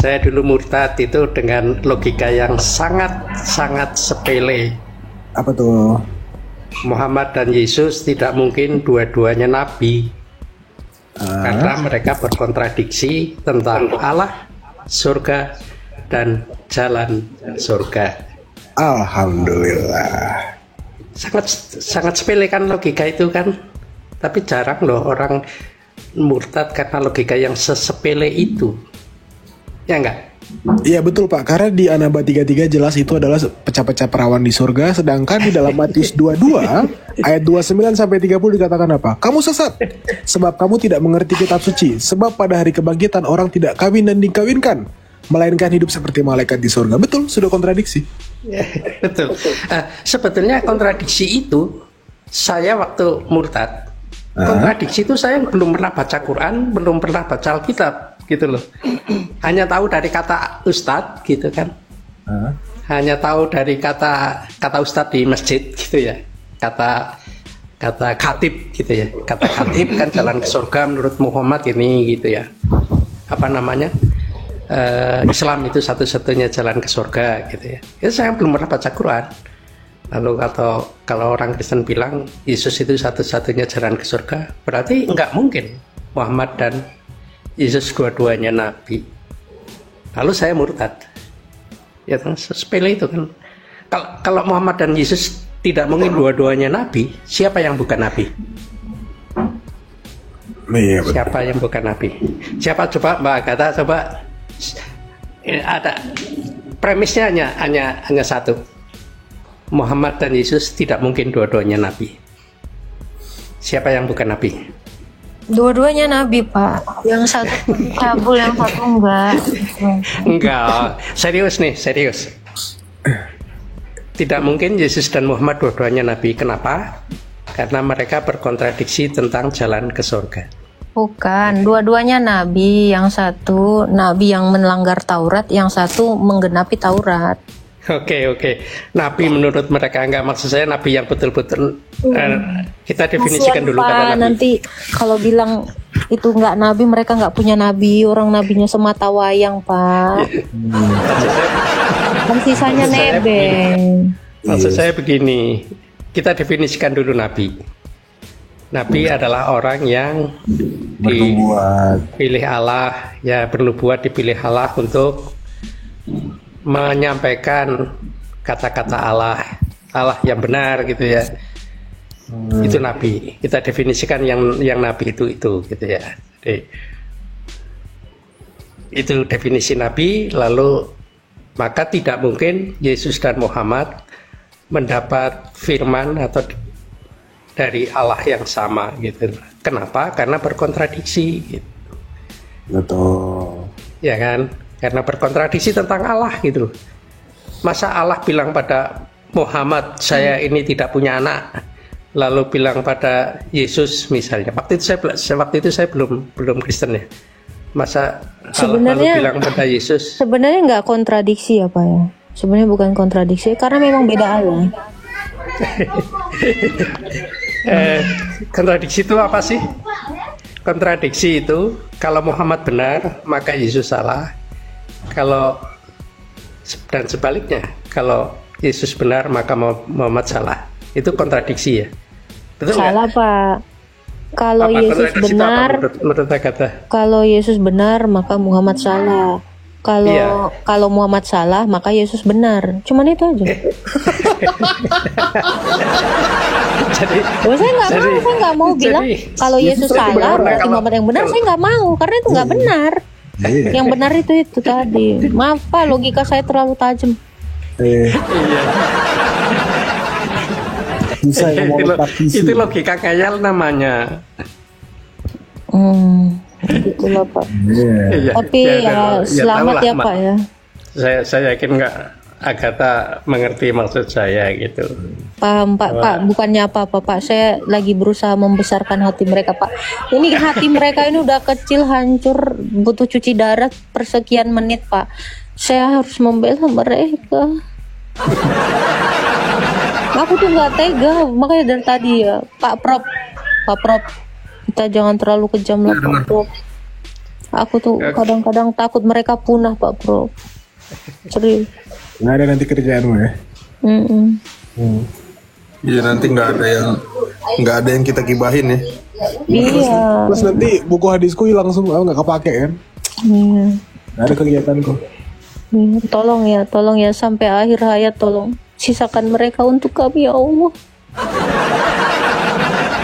Saya dulu murtad itu dengan logika yang sangat sepele. Apa tuh? Muhammad dan Yesus tidak mungkin dua-duanya nabi. Karena mereka berkontradiksi tentang Allah, surga, dan jalan surga. Alhamdulillah. Sangat sepele kan logika itu kan. Tapi jarang loh orang murtad karena logika yang sesepele itu. Ya enggak? Iya betul Pak, karena di An-Naba 33 jelas itu adalah pecah-pecah perawan di surga. Sedangkan di dalam Matius 22 ayat 29 sampai 30 dikatakan apa? Kamu sesat, sebab kamu tidak mengerti kitab suci. Sebab pada hari kebangkitan orang tidak kawin dan dikawinkan, melainkan hidup seperti malaikat di surga. Betul, sudah kontradiksi. Betul. Sebetulnya kontradiksi itu saya waktu murtad, kontradiksi itu saya belum pernah baca Quran, belum pernah baca Alkitab gitu loh. Hanya tahu dari kata ustadz gitu kan. Hanya tahu dari kata ustadz di masjid gitu ya. Kata khatib gitu ya. Kata khatib kan jalan ke surga menurut Muhammad ini gitu ya. Apa namanya? Islam itu satu-satunya jalan ke surga gitu ya. Itu saya belum pernah baca Quran. Lalu kalau orang Kristen bilang Yesus itu satu-satunya jalan ke surga, berarti nggak mungkin Muhammad dan Yesus dua-duanya nabi. Lalu saya murtad. Ya kan sepele itu kan. Kalau Muhammad dan Yesus tidak mungkin dua-duanya nabi, siapa yang bukan nabi? Iya, siapa yang bukan nabi? Siapa coba Mbak Agatha coba. Ada premisnya hanya satu. Muhammad dan Yesus tidak mungkin dua-duanya nabi. Siapa yang bukan nabi? Dua-duanya nabi Pak. Yang satu cabul, yang satu enggak. Enggak, serius nih, serius. Tidak mungkin Yesus dan Muhammad dua-duanya nabi. Kenapa? Karena mereka berkontradiksi tentang jalan ke surga. Bukan, dua-duanya nabi. Yang satu nabi yang melanggar Taurat, yang satu menggenapi Taurat. Oke. Nabi menurut mereka enggak, maksud saya nabi yang betul-betul kita definisikan dulu karena nabi. Nanti kalau bilang itu enggak nabi, mereka enggak punya nabi, orang nabinya semata wayang Pak. Dan sisanya nebeng. Maksud saya begini, kita definisikan dulu nabi. Nabi adalah orang yang dipilih Allah, ya bernubuat dipilih Allah untuk menyampaikan kata-kata Allah yang benar gitu ya. Itu nabi. Kita definisikan yang nabi itu gitu ya. Jadi, itu definisi nabi. Lalu maka tidak mungkin Yesus dan Muhammad mendapat firman atau dari Allah yang sama gitu. Kenapa? Karena berkontradiksi gitu. Betul. Ya kan? Karena berkontradiksi tentang Allah gitu. Masa Allah bilang pada Muhammad, saya ini tidak punya anak, lalu bilang pada Yesus misalnya. Waktu itu saya belum Kristen ya. Masa Allah lalu bilang pada Yesus? Sebenarnya nggak kontradiksi ya Pak ya. Sebenarnya bukan kontradiksi karena memang beda Allah. Kontradiksi itu apa sih? Kontradiksi itu kalau Muhammad benar maka Yesus salah. Kalau dan sebaliknya, kalau Yesus benar maka Muhammad salah. Itu kontradiksi ya. Betul salah gak? Pak. Kalau Yesus benar, menurut kata. Kalau Yesus benar maka Muhammad salah. Kalau Muhammad salah maka Yesus benar. Cuman itu aja. Saya nggak mau bilang kalau Yesus salah berarti Muhammad yang benar. Saya nggak mau karena itu nggak benar. Yang benar itu tadi. Maaf Pak, logika saya terlalu tajam. Itu logika khayal namanya. Itulah Pak. Tapi selamat ya Pak ya. Saya yakin nggak Agatha mengerti maksud saya gitu. Paham Pak, bukannya apa-apa Pak. Saya lagi berusaha membesarkan hati mereka Pak. Ini hati mereka ini udah kecil, hancur, butuh cuci darah persekian menit Pak. Saya harus membela mereka. Aku tuh nggak tega, makanya dari tadi ya Pak Prop, kita jangan terlalu kejam lah Pak Prop. Aku tuh kadang-kadang takut mereka punah Pak Bro. Serius. Nggak ada nanti kerjaanmu ya. Iya nanti nggak ada yang kita gibahin ya. Iya. Terus nanti buku hadisku hilang semua, nggak kepake kan? Iya. Nggak ada kegiatanku. Iya. Tolong ya sampai akhir hayat tolong sisakan mereka untuk kami ya Allah.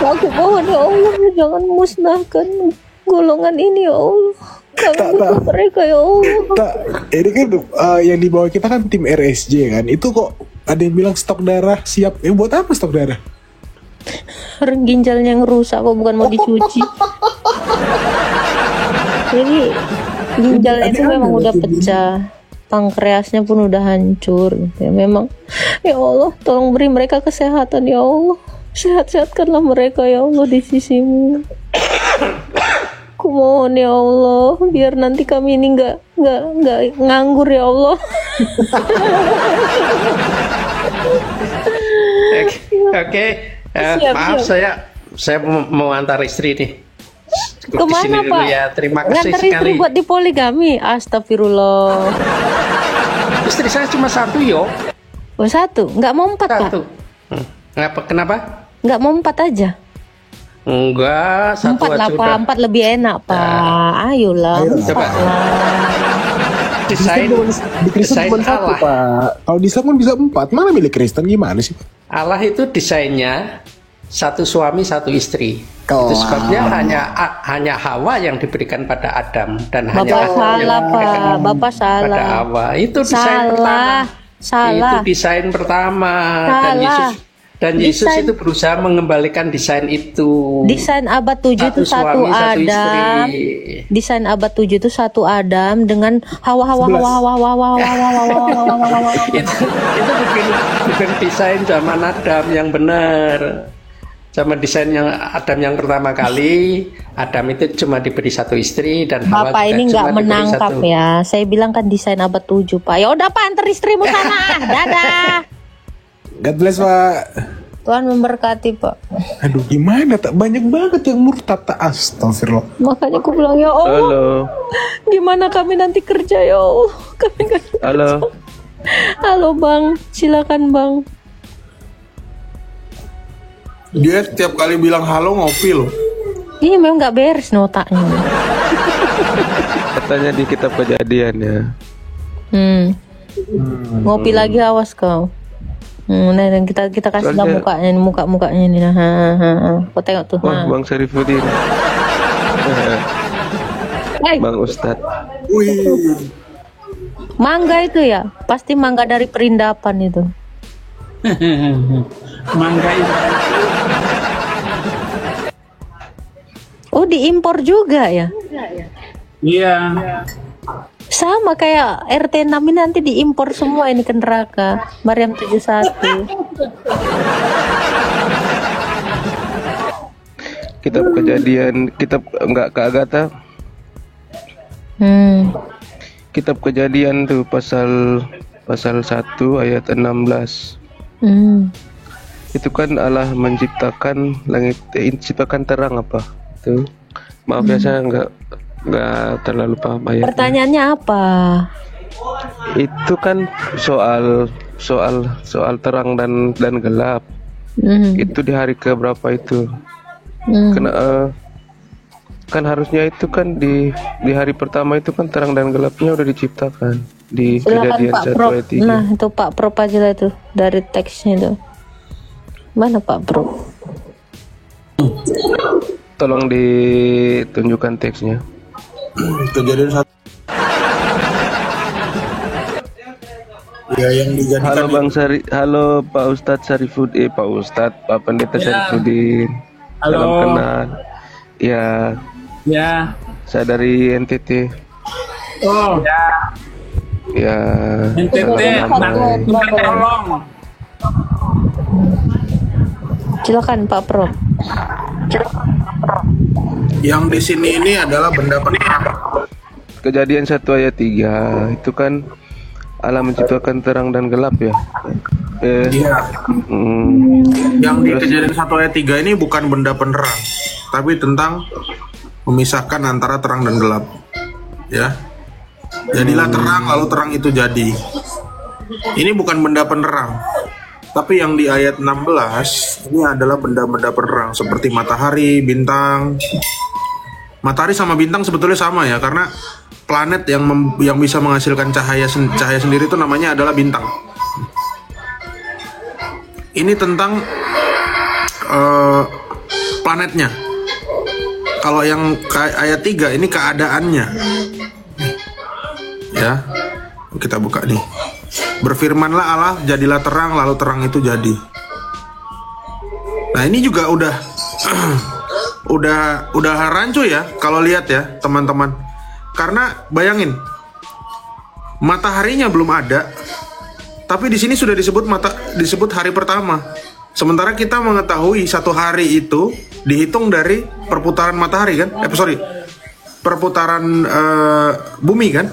Aku mohon ya Allah jangan musnahkan golongan ini ya Allah. Kami butuh mereka ya Allah. Tak, ini kan yang di bawah kita kan tim RSJ kan. Itu kok ada yang bilang stok darah siap. Buat apa stok darah? Ginjalnya yang rusak kok bukan mau dicuci. Jadi ginjalnya itu memang udah pecah. Pankreasnya pun udah hancur ya, memang ya Allah tolong beri mereka kesehatan ya Allah, sehat-sehatkanlah mereka ya Allah di sisimu. Aku mohon ya Allah biar nanti kami ini nggak nganggur ya Allah. Oke. Maaf siap. saya mau antar istri nih. Kemana dulu Pak? Ya, terima kasih ngantar sekali. istri buat dipoligami. Astagfirullah. Istri saya cuma satu yo. Oh satu, nggak mau 4 Pak? Satu. Kenapa? Nggak mau 4 aja? Enggak, satu 4 aja lah udah. Pak, 4 lebih enak Pak. Ayolah, 4 Coba. lah. Desain Di Kristen cuma satu Allah. Pak. Kalau di Islam kan bisa 4. Mana milik Kristen gimana sih? Allah itu desainnya satu suami satu istri. Kelam. Itu sebabnya hanya Hawa yang diberikan pada Adam dan hanya Bapak Adam yang salah diberikan Pak, Bapak pada salah. Hawa. Itu desain pertama. Salah. Itu desain pertama. Salah. Dan Yesus Desain- itu berusaha mengembalikan desain itu. Desain abad 7 itu satu suami, satu istri. Adam. Desain abad 7 itu satu Adam dengan Hawa. Itu bukan desain zaman Adam yang benar. Zaman desain yang Adam yang pertama kali, Adam itu cuma diberi satu istri dan Hawa Bapak juga ini cuma nggak diberi menangkap satu. ya. Saya bilang kan desain abad 7 Pak. Ya udah Pak, antar istrimu sana. Dadah. God bless Pak. Tuhan memberkati Pak. Aduh gimana tak banyak banget yang murtad tak astagfirullah. Makanya aku bilang ya Allah. Halo, Gimana kami nanti kerja ya Allah? Kami nggak. halo. Halo Bang, silakan Bang. Dia setiap kali bilang halo ngopi loh. Ini memang nggak beres nih otaknya. Katanya di kitab Kejadian ya. Ngopi lagi awas kau. Nah, dan kita kasih lah Soalnya- mukanya ini. Nah, kau tengok tuh. Wah, Nah. Bang Syarifuddin. Hey, Bang Ustadz. Wih, mangga itu ya, pasti mangga dari Perindapan itu. Mangga itu. Oh, diimpor juga ya? Iya. Sama kayak RT 6 ini nanti diimpor semua ini ke neraka. Maryam 71. Kitab Kejadian, kitab enggak ke Agatha. Kitab Kejadian tuh pasal 1 ayat 16. Itu kan Allah menciptakan langit, menciptakan terang apa? Tuh. Maaf ya saya enggak terlalu paham ayatnya. Pertanyaannya apa? Itu kan soal terang dan gelap. Itu di hari ke berapa itu? Kan harusnya itu kan di hari pertama itu kan terang dan gelapnya udah diciptakan di Silakan Kejadian Pak 1 Prof. ayat 3. Nah, itu Pak Prof aja lah itu dari teksnya itu. Mana Pak Prof? Tolong ditunjukkan teksnya. Kejadian 1. Ya yang dijadikan. Halo Bang halo Pak Ustadz Syarifuddin, Pak Ustadz, Pak Pendeta Syarifuddin. Halo. Salam kenal. Ya, Ya. saya dari NTT. Oh. Ya. Ya. NTT. salam damai. Tolong. Silakan Pak Prof. Yang di sini ini adalah benda penerang. Kejadian 1 ayat 3 itu kan Allah menciptakan terang dan gelap ya. Iya. Hmm, Yang di kejadian 1 ayat 3 ini bukan benda penerang, tapi tentang memisahkan antara terang dan gelap. Ya. Jadilah terang, lalu terang itu jadi. Ini bukan benda penerang. Tapi yang di ayat 16 ini adalah benda-benda penerang seperti matahari, bintang. Matahari sama bintang sebetulnya sama ya, karena planet yang bisa menghasilkan cahaya sendiri itu namanya adalah bintang. Ini tentang planetnya. Kalau yang ayat 3 ini keadaannya. Ya. Kita buka nih. Berfirmanlah Allah, jadilah terang, lalu terang itu jadi. Nah, ini juga udah rancu ya kalau lihat ya, teman-teman. Karena bayangin, mataharinya belum ada, tapi di sini sudah disebut hari pertama. Sementara kita mengetahui satu hari itu dihitung dari perputaran matahari kan? Perputaran bumi kan?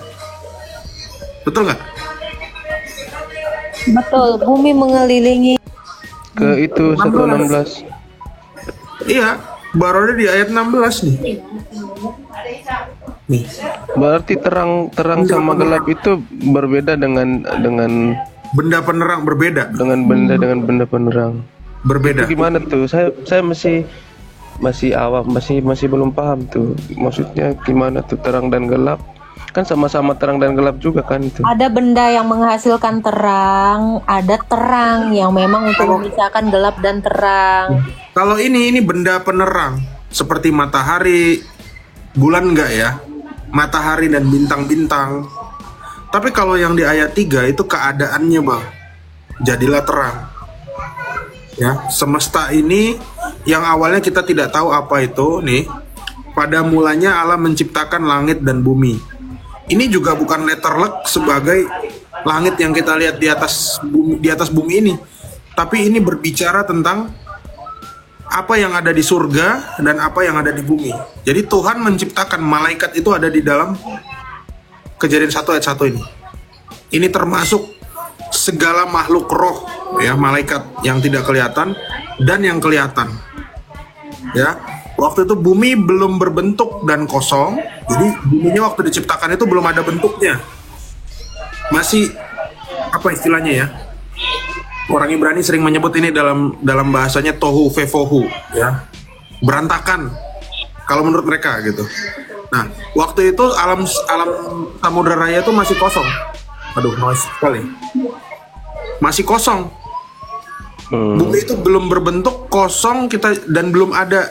Betul nggak? Betul, bumi mengelilingi Ke itu 116. Iya, baru ada di ayat 16 nih. Nih. Berarti terang sama gelap itu berbeda dengan Benda penerang berbeda. dengan benda penerang. Berbeda. Itu gimana tuh? Saya masih awam, masih belum paham tuh. Maksudnya gimana tuh terang dan gelap? Kan sama-sama terang dan gelap juga kan itu. ada benda yang menghasilkan terang, ada terang yang memang untuk memisahkan gelap dan terang. Kalau ini benda penerang seperti matahari, bulan enggak ya? Matahari dan bintang-bintang. Tapi kalau yang di ayat 3 itu keadaannya, Bang. Jadilah terang. Ya, semesta ini yang awalnya kita tidak tahu apa itu nih. Pada mulanya Allah menciptakan langit dan bumi. Ini juga bukan letterlek sebagai langit yang kita lihat di atas bumi ini. Tapi ini berbicara tentang apa yang ada di surga dan apa yang ada di bumi. Jadi Tuhan menciptakan malaikat itu ada di dalam Kejadian 1 ayat 1 ini. Ini termasuk segala makhluk roh ya, malaikat yang tidak kelihatan dan yang kelihatan. Ya. Waktu itu bumi belum berbentuk dan kosong. Jadi buminya waktu diciptakan itu belum ada bentuknya. Masih apa istilahnya ya? Orang Ibrani sering menyebut ini dalam bahasanya tohu vevohu ya. Berantakan kalau menurut mereka gitu. Nah, waktu itu alam samudra raya itu masih kosong. Aduh, noise sekali. Masih kosong. Bumi itu belum berbentuk, kosong dan belum ada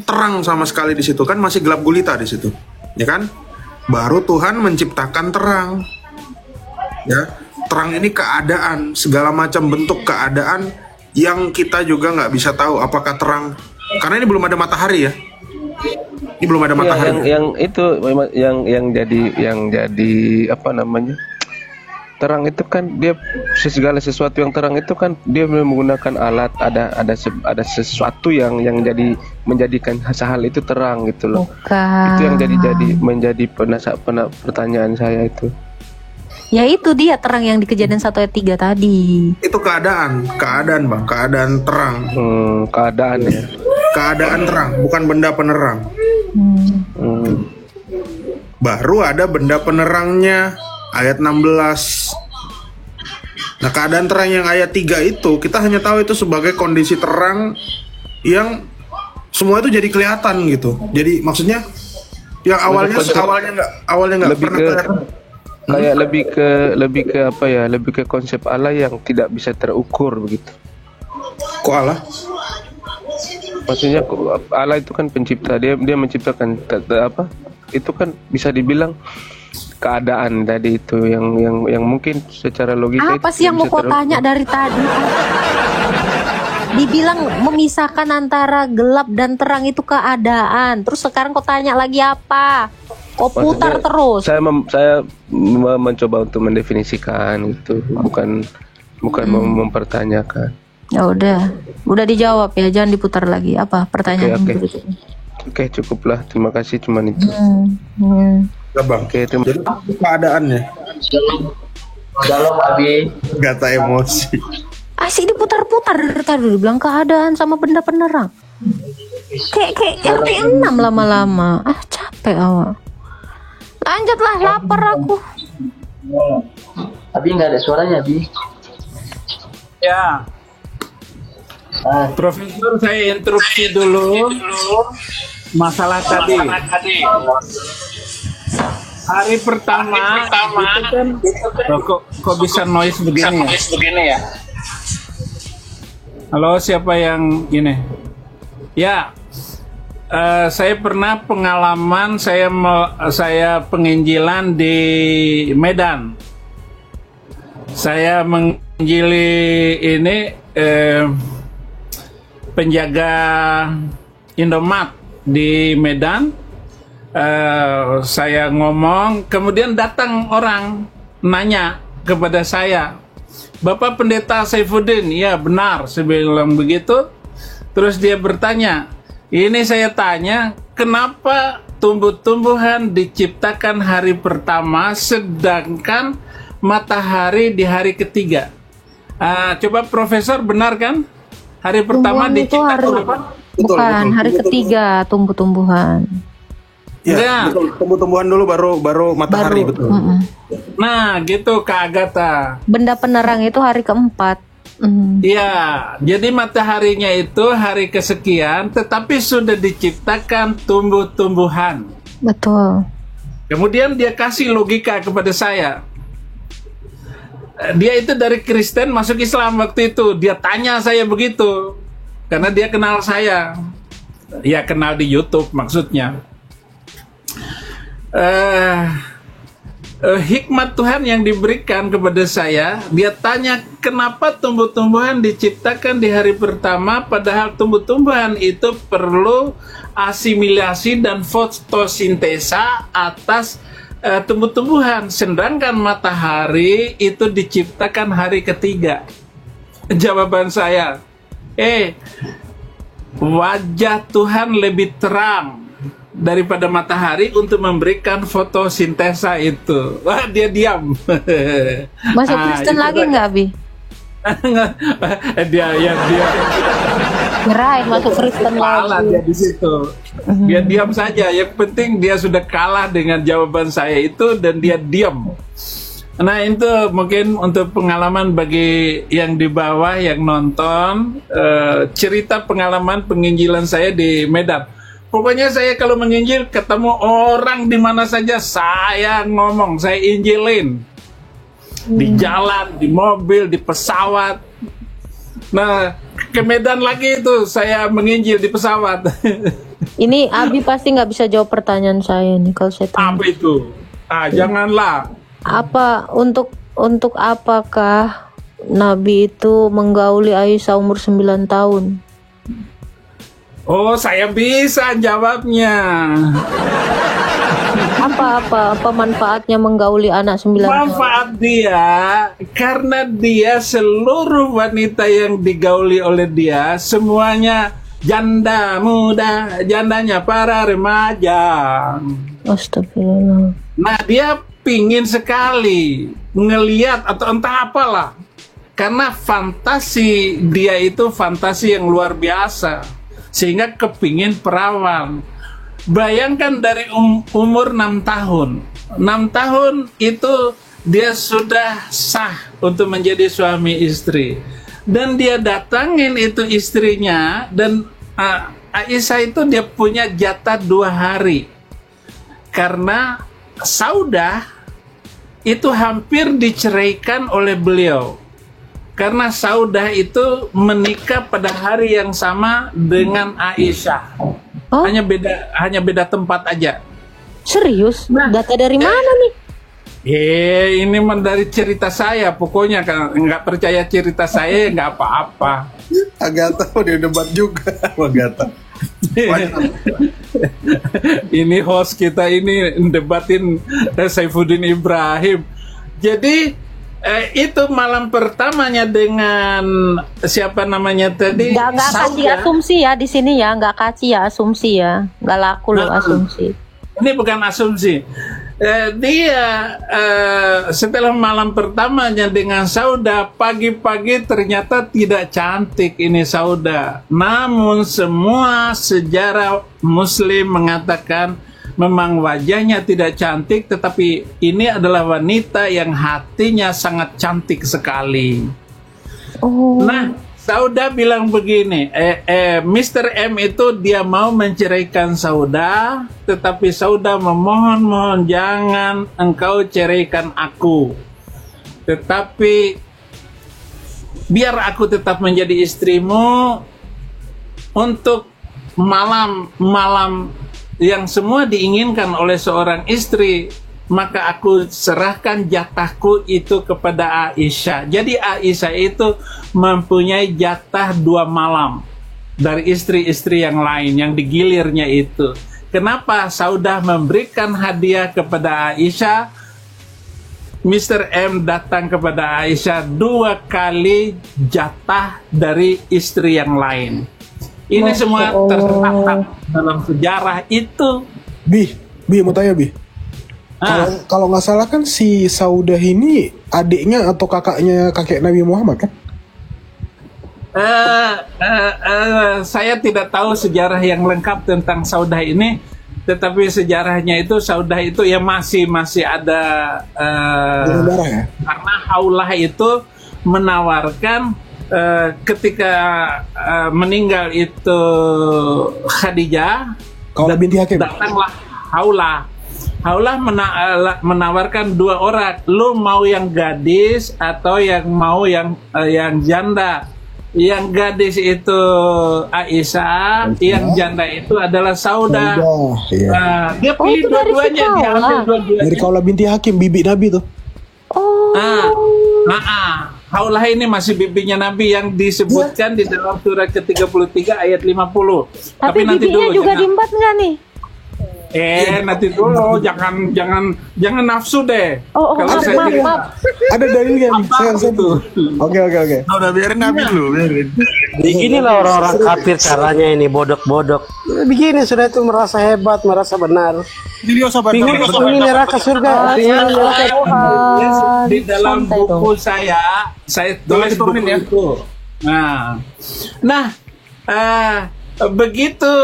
terang sama sekali di situ, kan masih gelap gulita di situ, ya kan? Baru Tuhan menciptakan terang, ya. Terang ini keadaan, segala macam bentuk keadaan yang kita juga nggak bisa tahu apakah terang, karena ini belum ada matahari ya. Ini belum ada matahari. Yang jadi apa namanya? Terang itu kan dia segala sesuatu yang terang itu kan dia menggunakan alat, ada sesuatu yang jadi menjadikan hal itu terang gitu loh. Bukan. Itu yang menjadi pertanyaan saya itu. Ya itu dia terang yang di Kejadian 1 ayat 3 tadi. Itu keadaan Bang, keadaan terang. Keadaan ya. Keadaan terang, bukan benda penerang. Baru ada benda penerangnya. Ayat 16. Nah, keadaan terang yang ayat 3 itu kita hanya tahu itu sebagai kondisi terang yang semua itu jadi kelihatan gitu. Jadi maksudnya yang awalnya nggak pernah kelihatan. Kayak lebih ke apa ya? Lebih ke konsep Allah yang tidak bisa terukur begitu. Kok Allah? Maksudnya Allah itu kan pencipta, dia menciptakan apa? Itu kan bisa dibilang keadaan tadi itu yang mungkin secara logika apa sih yang mau kau tanya dari tadi? Dibilang memisahkan antara gelap dan terang itu keadaan. Terus sekarang kau tanya lagi apa? Kau putar terus. Saya mencoba untuk mendefinisikan itu, bukan mempertanyakan. Ya udah dijawab ya, jangan diputar lagi. Apa pertanyaan berikutnya? Oke, cukuplah. Terima kasih, cuman itu. Ya Bang. Oke, terima kasih. Keadaannya. Shalom Abi. Gata emosi. Asik diputar-putar dari tadi bilang keadaan sama benda penerang. Kayak RT 6 lama-lama. Ah, capek awak. Lanjutlah, lapar aku. Abi nggak ada suaranya, Abi. Ya, Profesor, saya interupsi dulu masalah tadi. Hari pertama itu kan kok bisa noise begini ya? Halo, siapa yang ini? Ya, saya pernah pengalaman saya penginjilan di Medan. Saya menginjili ini penjaga Indomaret di Medan. Saya ngomong, kemudian datang orang nanya kepada saya, Bapak Pendeta Saifuddin? Ya benar, saya bilang begitu. Terus dia bertanya, ini saya tanya, kenapa tumbuh-tumbuhan diciptakan hari pertama sedangkan matahari di hari ketiga? Coba Profesor, benar kan? Hari pertama diciptakan apa? Bukan, hari ketiga tumbuh-tumbuhan. Ya, betul. Tumbuh-tumbuhan dulu baru matahari, betul. Nah, gitu Kak Agatha. Benda penerang itu hari keempat. Iya, jadi mataharinya itu hari kesekian, tetapi sudah diciptakan tumbuh-tumbuhan. Betul. Kemudian dia kasih logika kepada saya. Dia itu dari Kristen masuk Islam waktu itu. Dia tanya saya begitu, karena dia kenal saya. Ya kenal di YouTube maksudnya. Hikmat Tuhan yang diberikan kepada saya, dia tanya kenapa tumbuh-tumbuhan diciptakan di hari pertama, padahal tumbuh-tumbuhan itu perlu asimilasi dan fotosintesa atas tumbuh-tumbuhan, sedangkan matahari itu diciptakan hari ketiga. Jawaban saya, wajah Tuhan lebih terang daripada matahari untuk memberikan fotosintesa itu. Wah, dia diam. Masuk Kristen lagi nggak, Bi? dia Kirain masuk Kristen kalah lagi. dia di situ. Dia diam saja. Yang penting dia sudah kalah dengan jawaban saya itu dan dia diam. Nah, itu mungkin untuk pengalaman bagi yang di bawah yang nonton, cerita pengalaman penginjilan saya di Medan. Pokoknya saya kalau menginjil ketemu orang di mana saja saya ngomong, saya injilin. Di jalan, di mobil, di pesawat. Nah, ke Medan lagi itu saya menginjil di pesawat. Ini Abi pasti nggak bisa jawab pertanyaan saya nih kalau saya tanya. Apa itu? Janganlah. Apa untuk apakah Nabi itu menggauli Aisyah umur 9 tahun? Oh, saya bisa jawabnya. Apa manfaatnya menggauli anak 9 tahun? Manfaat dia karena dia seluruh wanita yang digauli oleh dia semuanya janda muda, jandanya para remaja. Astagfirullah. Nah, dia pingin sekali ngeliat atau entah apalah, karena fantasi dia itu fantasi yang luar biasa, sehingga kepingin perawan. Bayangkan dari umur 6 tahun. 6 tahun itu dia sudah sah untuk menjadi suami istri. Dan dia datangin itu istrinya, dan Aisyah itu dia punya jatah 2 hari. Karena Saudah itu hampir diceraikan oleh beliau. Karena Saudah itu menikah pada hari yang sama dengan Aisyah. Oh? Hanya beda tempat aja. Serius? Nah, data dari mana nih? Ini dari cerita saya. Pokoknya kan nggak percaya cerita saya nggak apa-apa. Agatha udah debat juga, Agatha. Ini host kita ini debatin Saifuddin Ibrahim. Jadi itu malam pertamanya dengan siapa namanya tadi? Nggak kasih asumsi ya di sini ya, nggak kasih ya asumsi ya, nggak laku loh asumsi. Ini bukan asumsi. Dia setelah malam pertamanya dengan Sauda, pagi-pagi ternyata tidak cantik ini Sauda. Namun semua sejarah Muslim mengatakan memang wajahnya tidak cantik, tetapi ini adalah wanita yang hatinya sangat cantik sekali. Nah, Sauda bilang begini, Mr. M itu dia mau menceraikan Sauda, tetapi Sauda memohon jangan engkau ceraikan aku. Tetapi biar aku tetap menjadi istrimu untuk malam-malam yang semua diinginkan oleh seorang istri. Maka aku serahkan jatahku itu kepada Aisyah. Jadi Aisyah itu mempunyai jatah 2 malam dari istri-istri yang lain yang digilirnya itu. Kenapa Saudah memberikan hadiah kepada Aisyah? Mr. M datang kepada Aisyah 2 kali jatah dari istri yang lain. Ini semua tercatat dalam sejarah itu. Bi mau tanya Bi. Kalau nggak salah kan si Saudah ini adiknya atau kakaknya kakek Nabi Muhammad kan? Saya tidak tahu sejarah yang lengkap tentang Saudah ini, tetapi sejarahnya itu Saudah itu ya masih ada darah ya? Karena Haulah itu menawarkan ketika meninggal itu Khadijah, Kaulah binti Hakim. datanglah Haulah menawarkan 2 orang, lu mau yang gadis atau yang mau yang janda. Yang gadis itu Aisyah, yang janda itu adalah Saudah. Dia pilih dua-duanya, dia ambil dua-duanya. Dari Kaulah binti Hakim, bibi Nabi tuh. Haulah ini masih bibinya Nabi yang disebutkan di dalam surat ke-33 ayat 50. Tapi nanti bibinya dulu juga diembat nggak nih? Nanti dulu, jangan nafsu deh. Maaf. Ada dalilnya nih. Saya Itu. Oke. Udah biarin Nabi dulu, biarin. Inilah orang-orang kafir caranya ini, bodok-bodok. Begini sudah itu merasa hebat, merasa benar. Bingung ini neraka surga. Di dalam buku saya tulis buku itu. Nah, begitu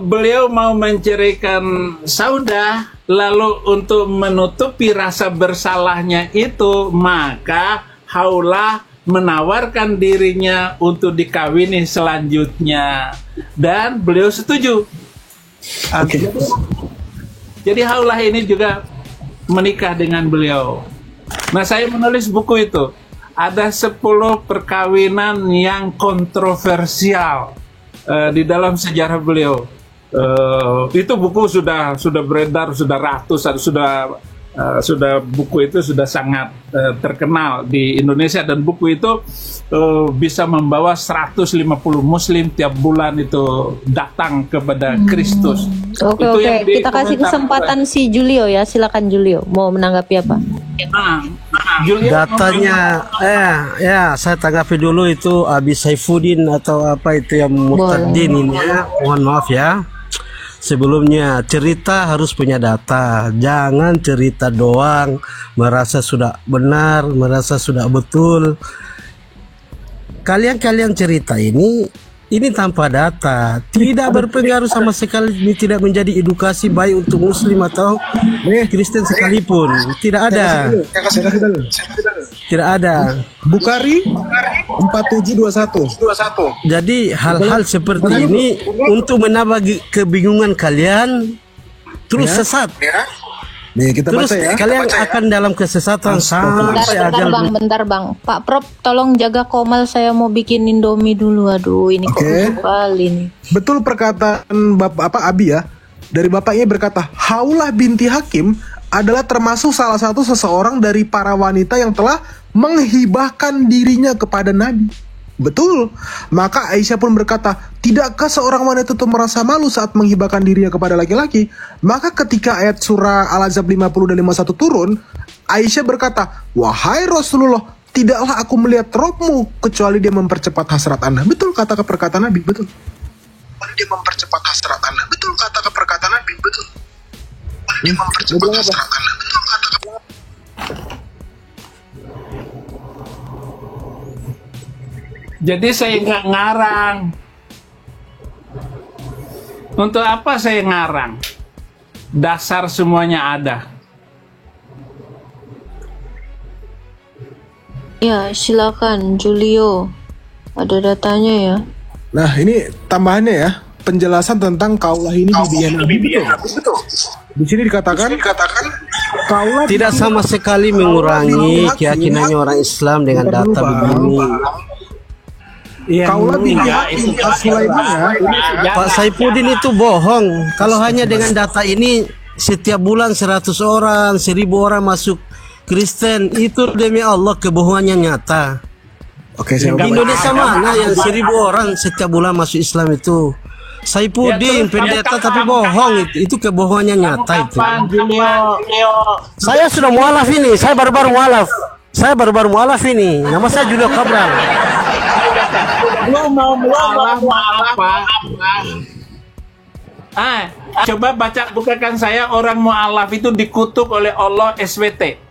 beliau mau menceraikan Saudah, lalu untuk menutupi rasa bersalahnya itu, maka Haulah menawarkan dirinya untuk dikawini selanjutnya, dan beliau setuju. Jadi Haulah ini juga menikah dengan beliau. Nah, saya menulis buku itu. Ada 10 perkawinan yang kontroversial di dalam sejarah beliau. Itu buku sudah beredar, sudah ratusan, sudah buku itu sudah sangat terkenal di Indonesia, dan buku itu bisa membawa 150 Muslim tiap bulan itu datang kepada Kristus. Oke. Kita kasih kesempatan si Julio ya, silakan Julio mau menanggapi apa? Julio, Datanya, saya tanggapi dulu itu Abi Saifuddin atau apa itu yang murtadin ini ya. Mohon maaf ya. Sebelumnya cerita harus punya data, jangan cerita doang, merasa sudah benar, merasa sudah betul. Kalian cerita ini tanpa data, tidak berpengaruh sama sekali, ini tidak menjadi edukasi baik untuk Muslim atau Kristen sekalipun. Tidak ada. Tidak ada. Bukhari 4721. Jadi hal-hal seperti ini untuk menambah kebingungan kalian, terus sesat. Nih kita Terus baca ya. kalian akan dalam kesesatan sampai ajal. Bentar bang. Pak Prop, tolong jaga Komal, saya mau bikin Indomie dulu. Aduh, ini kok busuk kali nih. Betul perkataan Bapak Abi ya. Dari bapaknya berkata, Haulah binti Hakim adalah termasuk salah satu seseorang dari para wanita yang telah menghibahkan dirinya kepada Nabi. Betul. Maka Aisyah pun berkata, tidakkah seorang wanita itu merasa malu saat menghibahkan dirinya kepada laki-laki? Maka ketika ayat surah Al-Ahzab 50 dan 51 turun, Aisyah berkata, wahai Rasulullah, tidaklah aku melihat robmu kecuali dia mempercepat hasrat Anda. Betul kata perkataan Nabi, betul. Dia mempercepat hasrat Anda. Betul kata perkataan Nabi, betul. Lu bilang apa? Jadi saya nggak ngarang. Untuk apa saya ngarang? Dasar semuanya ada. Ya, silakan Julio. Ada datanya ya. Nah, ini tambahannya ya. Penjelasan tentang kaulah ini bibian Nabi, betul. Di sini dikatakan kaulah Tidak sama sekali mengurangi keyakinannya orang Islam dengan Bentar data dulu, Pak. begini. kaulah bibi itu Sulaiman ya. Pak Saifuddin itu bohong. Kalau hanya dengan data ini setiap bulan 100 orang, 1000 orang masuk Kristen, itu demi Allah kebohongannya nyata. Oke, saya Di Indonesia mana yang 1000 orang setiap bulan masuk Islam itu? Saifuddin pendeta tapi bohong, itu kebohongannya nyata itu. Kapan, Julio? Saya sudah mualaf ini, saya baru-baru mualaf ini. Nama saya Julio Cabral. Lu mau mualaf apa? Coba bukakan saya orang mualaf itu dikutuk oleh Allah SWT.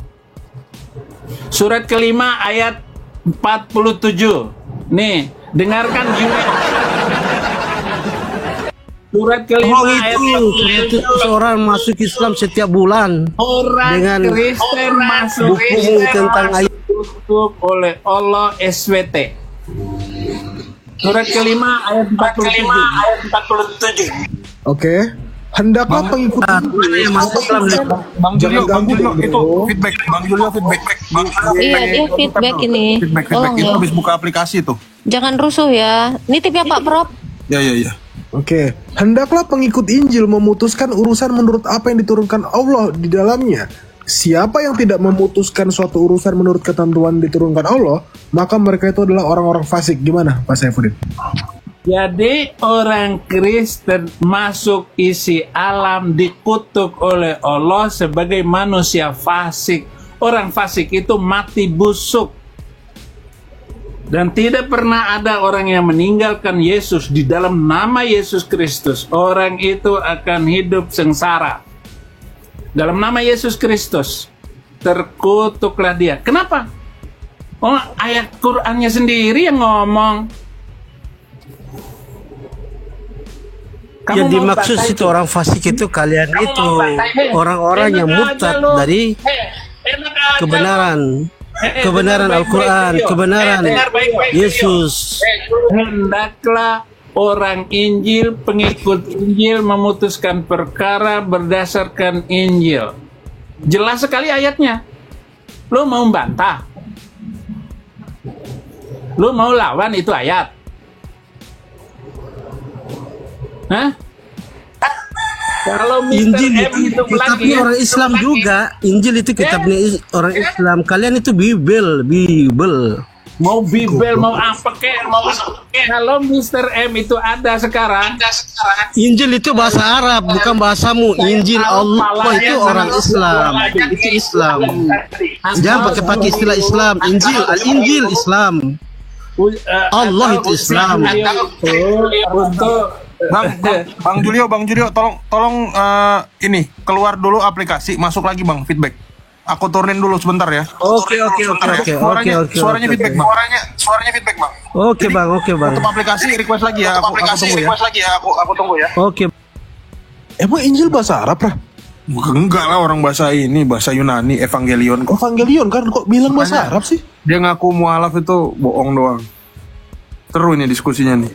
Surat kelima ayat 47. Nih, dengarkan Julio. Surat kelima Bohong ayat itu 100 orang masuk Islam setiap bulan. Orang Dengan Kristen masuk buku tentang ayat. dikutuk oleh Allah SWT. Surat kelima ayat 47. Oke. Hendaklah pengikut Bang Julio, itu feedback. Bang Julio feedback. Iya, dia feedback ini. Tolong Itu ya. habis buka aplikasi tuh. Jangan rusuh ya. Nitip ya Pak Prof. Ya. Oke, hendaklah pengikut Injil memutuskan urusan menurut apa yang diturunkan Allah di dalamnya. Siapa yang tidak memutuskan suatu urusan menurut ketentuan diturunkan Allah, maka mereka itu adalah orang-orang fasik. Gimana, Pak Saifuddin? Jadi orang Kristen masuk isi alam dikutuk oleh Allah sebagai manusia fasik. Orang fasik itu mati busuk. Dan tidak pernah ada orang yang meninggalkan Yesus di dalam nama Yesus Kristus. Orang itu akan hidup sengsara. Dalam nama Yesus Kristus, terkutuklah dia. Kenapa? Oh, ayat Qur'annya sendiri yang ngomong. Yang dimaksud itu orang fasik itu kalian itu orang-orang yang murtad dari kebenaran Al-Quran, kebenaran Yesus. Hendaklah orang Injil, pengikut Injil memutuskan perkara berdasarkan Injil. Jelas sekali ayatnya. Lu mau bantah? Lu mau lawan itu ayat? Hah? Kalau Injil Mr. M itu hidup kitabnya lagi, orang Islam juga. Injil itu kitabnya orang Islam. Kalian itu Bible. mau Bible, mau apa kek, kalau Mr. M itu ada sekarang. Injil itu bahasa Arab, bukan bahasamu. Injil Allah itu orang Islam. Itu Islam. Jangan pakai istilah Islam. Injil, Al-Injil Islam. Allah itu Islam. Untuk Bang Julio, tolong ini keluar dulu aplikasi, masuk lagi Bang, feedback. Aku turunin dulu sebentar ya. Oke. Suaranya feedback Bang. Suaranya feedback Bang. Oke bang. Untuk aplikasi request lagi ya. Aku tunggu ya. Oke. Emang Injil bahasa Arab, Rah? Enggak lah, orang bahasa ini, bahasa Yunani, Evangelion. Evangelion kan kok bilang bahasa Arab sih? Dia ngaku mualaf itu bohong doang. Seru ini diskusinya nih.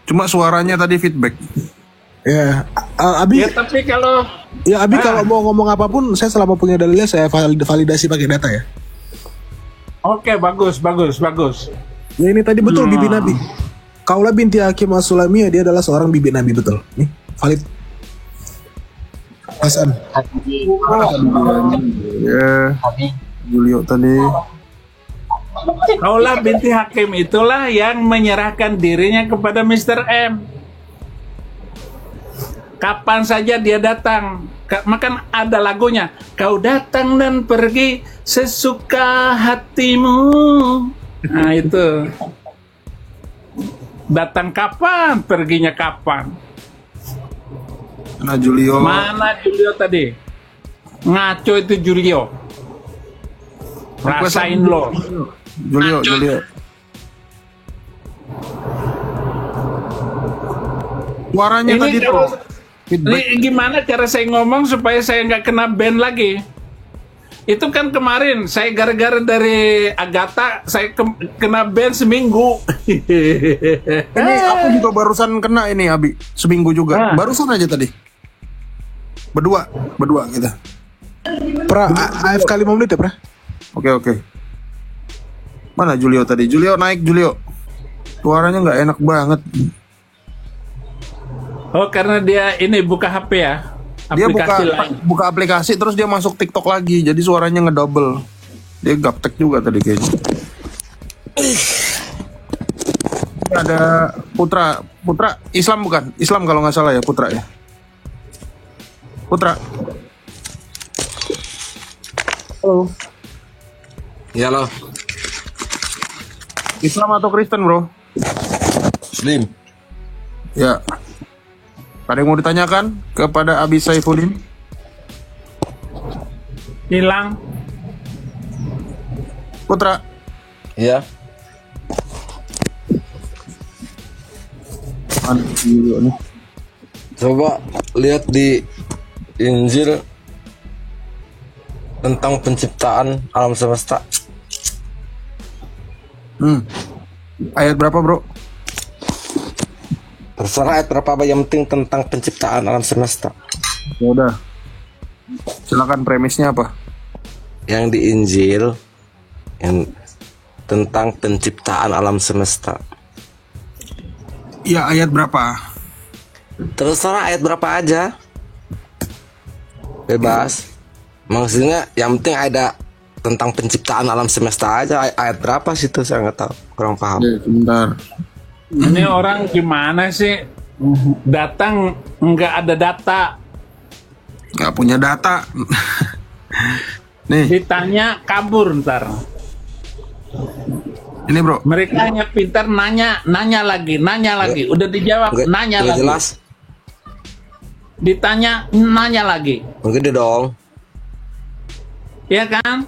Cuma suaranya tadi feedback. Ya, Abi. ya, tapi kalau Ya Abi kalau mau ngomong apapun, saya selama punya dalilnya saya validasi pakai data ya. oke, bagus. Ya ini tadi betul bibi Nabi. Kaulah binti Hakim As-Sulamiyah, dia adalah seorang bibi Nabi, betul. Nih, valid. Hasan. Ya. Julio tadi. Kaulah binti Hakim itulah yang menyerahkan dirinya kepada Mr. M. Kapan saja dia datang, makan ada lagunya. Kau datang dan pergi sesuka hatimu. Nah itu. Datang kapan, perginya kapan. Nah Julio. Mana Julio tadi? ngaco itu Julio. Rasain lo. Julio. Suaranya Ini tadi kalau- tuh feedback. Ini gimana cara saya ngomong supaya saya nggak kena ban lagi? Itu kan kemarin saya gara-gara dari Agatha saya kena ban seminggu. Ini aku juga barusan kena ini Abi, seminggu juga. Barusan aja tadi. Berdua kita. Pra, AFK 5 menit ya, Pra? Oke. Mana Julio tadi? Julio naik, Julio. Suaranya nggak enak banget. Oh, karena dia ini buka HP ya? Dia Aplikasi lain. buka aplikasi terus dia masuk TikTok lagi. Jadi suaranya ngedouble. Dia gaptek juga tadi kayaknya. Ini ada Putra Islam bukan? Islam kalau nggak salah ya Putra ya. Putra. Halo. Ya lo, Islam atau Kristen bro? Muslim. Ya. Ada yang mau ditanyakan kepada Abi Saifuddin? Hilang. Putra. Ya. Coba lihat di Injil tentang penciptaan alam semesta. Ayat berapa bro? Terserah ayat berapa, yang penting tentang penciptaan alam semesta. Ya udah. Silakan premisnya apa? Yang di Injil yang tentang penciptaan alam semesta. Ya ayat berapa? Terserah ayat berapa aja. Bebas. Maksudnya yang penting ada tentang penciptaan alam semesta aja. Ayat berapa sih itu saya nggak tahu, kurang paham. Ya, sebentar. Ini orang gimana sih? Datang nggak ada data. Nggak punya data. Nih, Ditanya kabur ntar. ini bro. Mereka hanya pintar nanya lagi. Udah dijawab, nanya Nggak lagi. jelas. Ditanya, nanya lagi. Mungkin dong. Ya kan?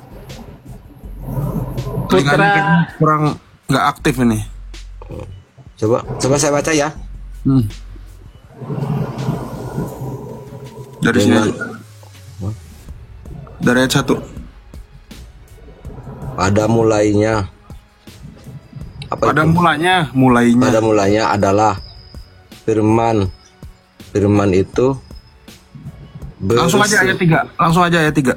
Telinga Putra, kurang nggak aktif ini. Coba saya baca ya. Dari sini Dengan- aja. Dari ayat 1. Pada mulainya. Pada itu? mulanya. Pada mulanya adalah firman. Firman itu Langsung aja ayat 3.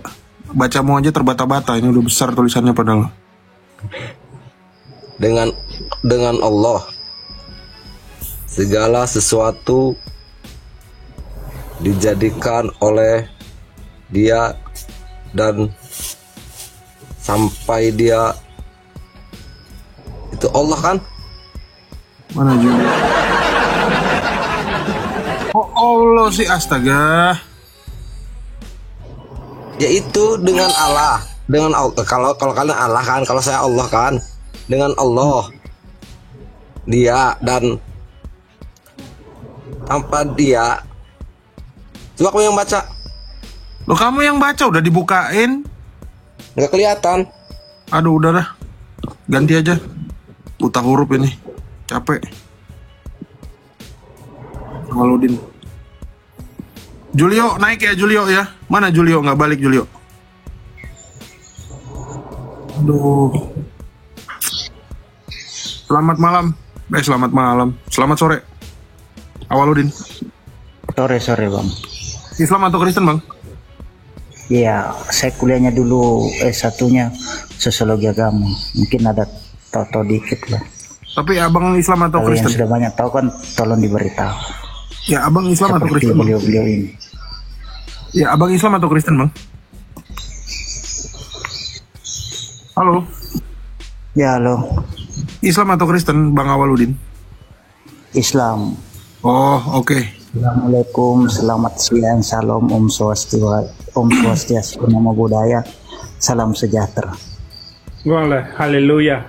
Bacamu aja terbata-bata. Ini udah besar tulisannya padahal. dengan Allah segala sesuatu dijadikan oleh Dia dan sampai Dia itu Allah kan? Mana juga? Oh Allah sih, astaga. Yaitu dengan Allah, kalau kalian Allah kan, kalau saya Allah kan, dengan Allah Dia dan tanpa Dia. Coba kamu yang baca. Loh, kamu yang baca udah dibukain. Nggak kelihatan. Aduh, udah dah. Ganti aja. Buta huruf ini. Capek. Waludin. Julio naik ya, Julio ya. Mana Julio? Nggak balik Julio. Aduh. Selamat malam. Selamat malam. Selamat sore. Awaludin. Sore bang. Islam atau Kristen bang? Iya, saya kuliahnya dulu S1-nya sosiologi agama. Mungkin ada tahu dikit lah. Tapi abang Islam atau Kalau yang Kristen? sudah banyak tahu kan tolong diberitahu. Ya abang Islam atau Seperti Kristen? Bang? beliau-beliau ini. Ya abang Islam atau Kristen bang? Halo. Ya halo. Islam atau Kristen bang Awaludin? Islam. Oh oke. Assalamualaikum, selamat siang, salam, Om Swastiastu, Namo Buddhaya, salam sejahtera. boleh. Haleluya.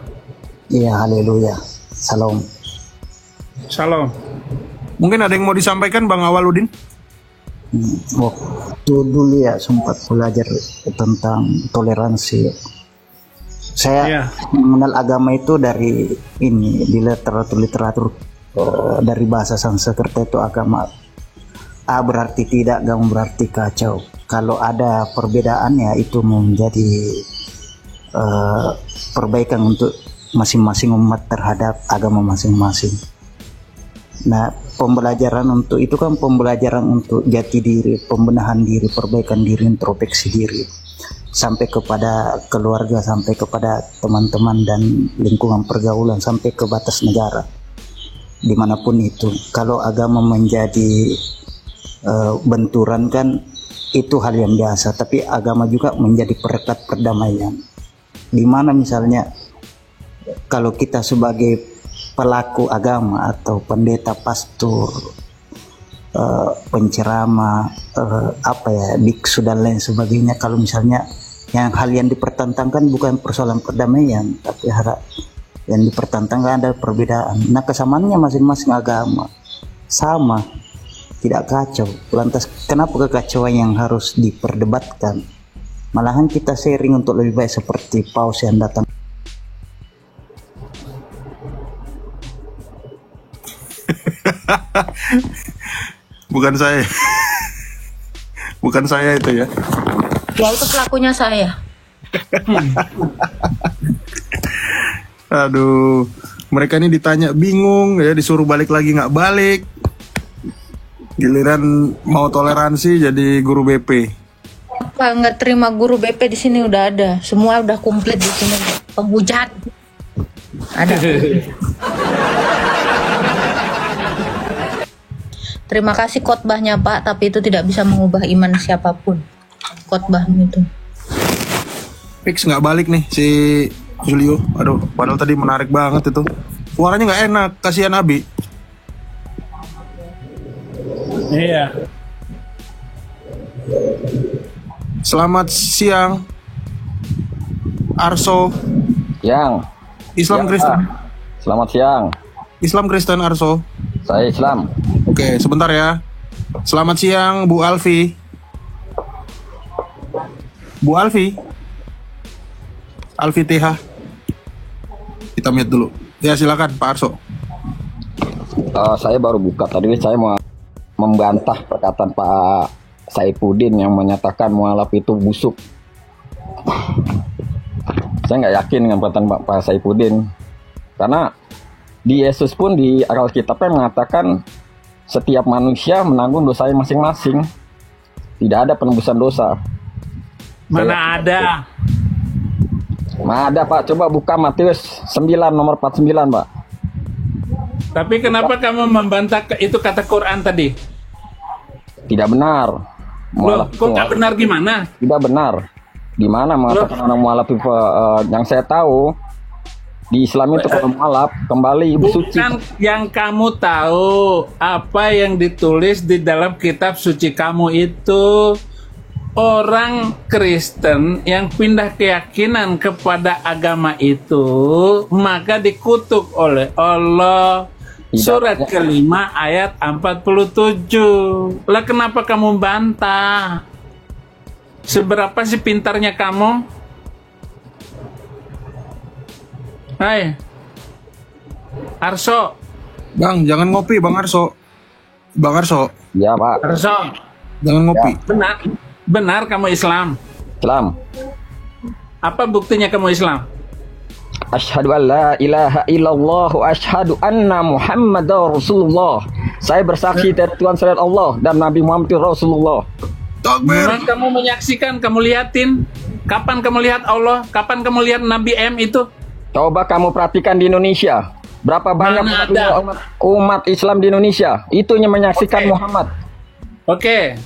Iya, haleluya. Salam. Shalom. Mungkin ada yang mau disampaikan bang Awaludin? Oh, waktu dulu ya sempat belajar tentang toleransi. Saya mengenal agama itu dari ini, di literatur dari bahasa Sanskerta itu agama A berarti tidak, gam berarti kacau. Kalau ada perbedaannya itu menjadi perbaikan untuk masing-masing umat terhadap agama masing-masing. Nah, pembelajaran untuk itu kan pembelajaran untuk jati diri, pembenahan diri, perbaikan diri, introspeksi diri, sampai kepada keluarga, sampai kepada teman-teman dan lingkungan pergaulan, sampai ke batas negara, dimanapun itu. Kalau agama menjadi benturan kan itu hal yang biasa, tapi agama juga menjadi perekat perdamaian. Dimana misalnya kalau kita sebagai pelaku agama atau pendeta, pastor, penceramah, biksu dan lain sebagainya, kalau misalnya hal yang dipertentangkan bukan persoalan perdamaian, tapi yang dipertentangkan adalah perbedaan. Nah, kesamaannya masing-masing agama sama, tidak kacau. Lantas kenapa kekacauan yang harus diperdebatkan? Malahan kita sharing untuk lebih baik, seperti paus yang datang. Bukan saya. Bukan saya itu ya. Ya itu pelakunya saya. Aduh, mereka ini ditanya bingung ya, disuruh balik lagi nggak balik. Giliran mau toleransi jadi guru BP. Pak, nggak terima guru BP di sini udah ada, semua udah komplit di sini. Penghujat ada. Terima kasih khotbahnya Pak, tapi itu tidak bisa mengubah iman siapapun. Khotbahmu itu. Fix nggak balik nih si Julio. Aduh, padahal tadi menarik banget itu. Suaranya nggak enak, kasihan Abi. Iya. Selamat siang, Arso. Yang. Islam Kristen. Selamat siang. Islam Kristen Arso. Saya Islam. Oke, sebentar ya. Selamat siang, Bu Alfi. Bu Alfi. Alfi TH. Kita mute dulu. Ya, silakan Pak Arso. Saya baru buka. Tadi saya mau membantah perkataan Pak Saifuddin yang menyatakan mualaf itu busuk. Saya nggak yakin dengan perkataan Pak Saifuddin, karena di Yesus pun di Alkitabnya mengatakan setiap manusia menanggung dosanya masing-masing. Tidak ada penebusan dosa. Mana ada? Mana ada Pak, coba buka Matius 9 nomor 49 Pak. Tapi kenapa kamu membantah itu kata Quran tadi? Tidak benar. Loh, kok nggak benar gimana? Tidak benar. Di mana mengatakan orang mualaf itu? Yang saya tahu di Islam itu kalau mualaf kembali ibu suci. Bukan yang kamu tahu, apa yang ditulis di dalam kitab suci kamu itu. Orang Kristen yang pindah keyakinan kepada agama itu maka dikutuk oleh Allah. Surat kelima ayat 47. Lah kenapa kamu bantah? Seberapa sih pintarnya kamu? Hai Arso. Bang, jangan ngopi Bang Arso. Bang Arso. Ya Pak. Arso. Jangan ngopi. Ya. Benar kamu Islam. Islam. Apa buktinya kamu Islam? Asyhadu an la ilaha illallah wa asyhadu anna Muhammadar Rasulullah. Saya bersaksi dari Tuhan selain Allah dan Nabi Muhammad Rasulullah. Takbir. Kamu menyaksikan, kamu liatin. Kapan kamu lihat Allah? Kapan kamu lihat Nabi M itu? Coba kamu perhatikan di Indonesia. Berapa banyak umat Islam di Indonesia? Itu yang menyaksikan Muhammad. Oke.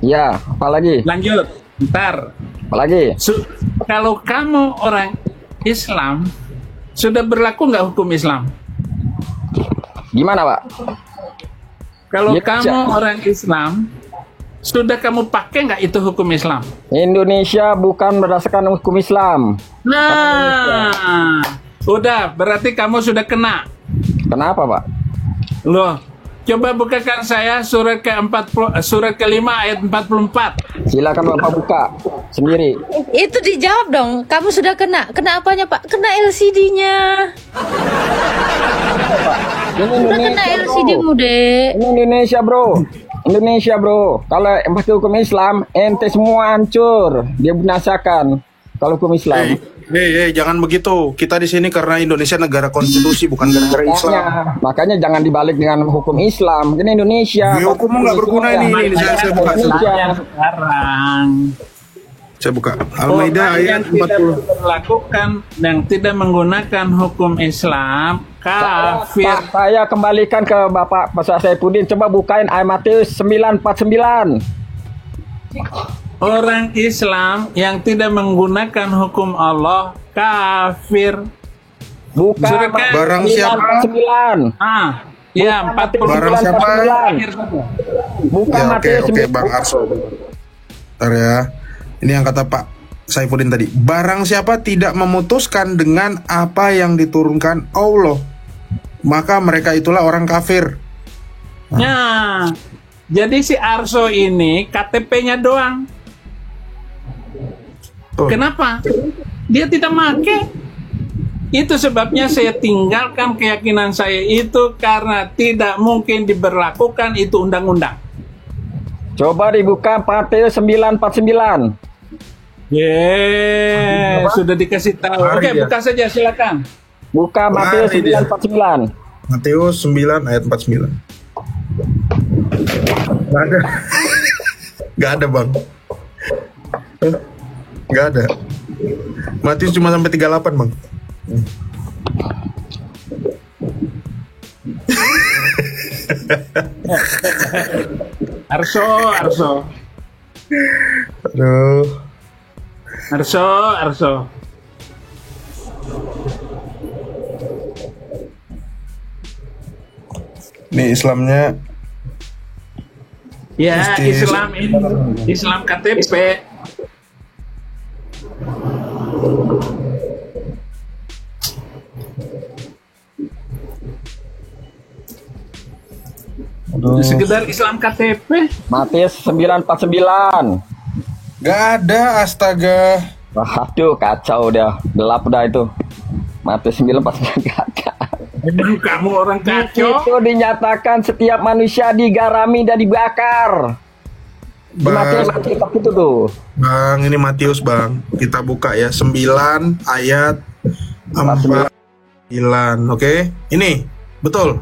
Ya, apalagi? Lanjut. Ntar. Apalagi? Kalau kamu orang Islam, sudah berlaku nggak hukum Islam? Gimana Pak? Kalau kamu orang Islam, sudah kamu pakai nggak itu hukum Islam? Indonesia bukan berdasarkan hukum Islam. Nah, udah berarti kamu sudah kena. Kenapa Pak? Loh, Coba bukakan saya surat surat kelima ayat 44. Silakan Bapak buka sendiri. Itu dijawab dong. Kamu sudah kena. Kena apanya, Pak? Kena LCD-nya. Ini Udah kena LCD-mu, Dek. Ini Indonesia, bro. Indonesia, bro. Kalau pakai hukum Islam, ente semua hancur. Dia binasakan. Kalau hukum Islam. Jangan begitu. Kita di sini karena Indonesia negara konstitusi, bukan negara Islam. Makanya jangan dibalik dengan hukum Islam. Ini Indonesia. Hukummu nggak berguna ini. Saya buka. Sekarang. Saya buka. Al-Maidah ayat 40. Lakukan yang tidak menggunakan hukum Islam kafir. Pak, saya kembalikan ke Bapak Pasal Saipudin. Coba bukain ayat Matius 9:49. Orang Islam yang tidak menggunakan hukum Allah kafir. Bukan. Barang siapa? 9. Ya, 40. Barang siapa? Bukan Matius. Oke, Bang Arso. Bentar ya. Ini yang kata Pak Saifuddin tadi. Barang siapa tidak memutuskan dengan apa yang diturunkan Allah, maka mereka itulah orang kafir. Nah, jadi si Arso ini KTP-nya doang. Kenapa? Dia tidak make. Itu sebabnya saya tinggalkan keyakinan saya itu karena tidak mungkin diberlakukan itu undang-undang. Coba dibuka Matius 9:49. Sudah dikasih tahu. Oke, buka saja silakan. Buka Matius 9:49. Matius 9 ayat 49. Gak ada. Gak ada, Bang. Gak ada. Matius cuma sampai 38, Bang. Arso. Aduh. Arso. Ini Islamnya. Ya, Islam KTP. Sekedar Islam KTP. Matius 9:49. Gak ada, astaga. Waduh, kacau dah. Gelap dah itu. Matius 9:49 gak ada. Kamu orang kacau. Itu dinyatakan setiap manusia digarami dan dibakar. Matius itu tuh. Bang, ini Matius, Bang. Kita buka ya 9 ayat 49. Oke. Ini betul.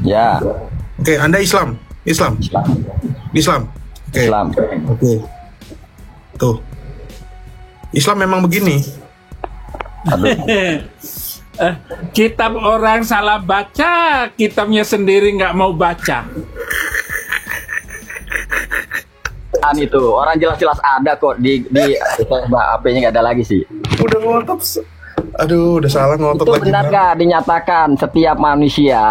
Ya. Oke, Anda Islam. Oke. Islam. Oke. Tuh. Islam memang begini. Kitab orang salah baca, kitabnya sendiri nggak mau baca. Itu orang jelas-jelas ada kok di HP-nya nggak ada lagi sih. Udah ngotot. Aduh, udah salah ngotot itu lagi. Benar nggak dinyatakan setiap manusia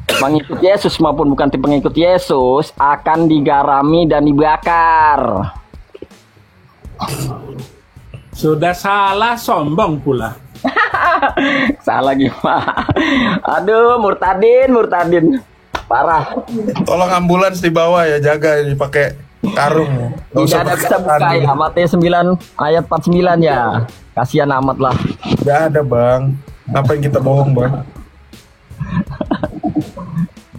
pengikut Yesus maupun bukan pengikut Yesus akan digarami dan dibakar. Sudah salah, sombong pula. Salah gimana? Aduh, murtadin. Parah. Tolong ambulans dibawa ya, jaga dipakai karung. Tidak ada bisa buka ya, Matius 9 ayat 49 ya. Kasihan amat lah. Tidak ada, Bang. Ngapain kita bohong, Bang?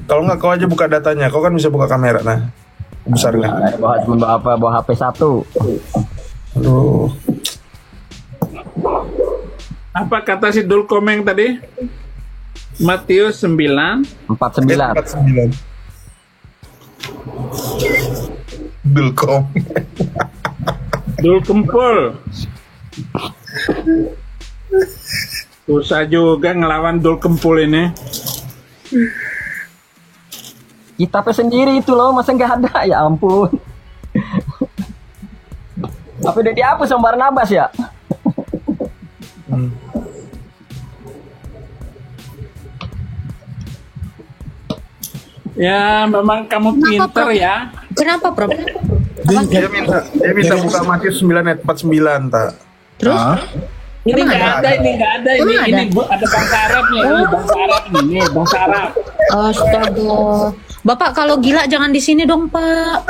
Kalau nggak kau aja buka datanya, kau kan bisa buka kamera. Nah, besar kan? Bawa HP 1. Aduh. Apa kata si Dul Komeng tadi? Matius 9:49. Dul Komeng. Dul Kempul. Susah juga ngelawan Dul Kempul ini. Kitabnya sendiri itu loh, masa nggak ada? Ya ampun. Tapi udah dihapus sama Barnabas ya? Ya, memang kamu pinter ya. Kenapa, Prof? Dia minta buka Matius 9 ayat 49, tak? Terus? Ini nggak ada, ini nggak ada, ini ada bangsa Arabnya, ini bangsa Arab ini, bangsa Arab. Astaga. Bapak kalau gila jangan di sini dong, Pak.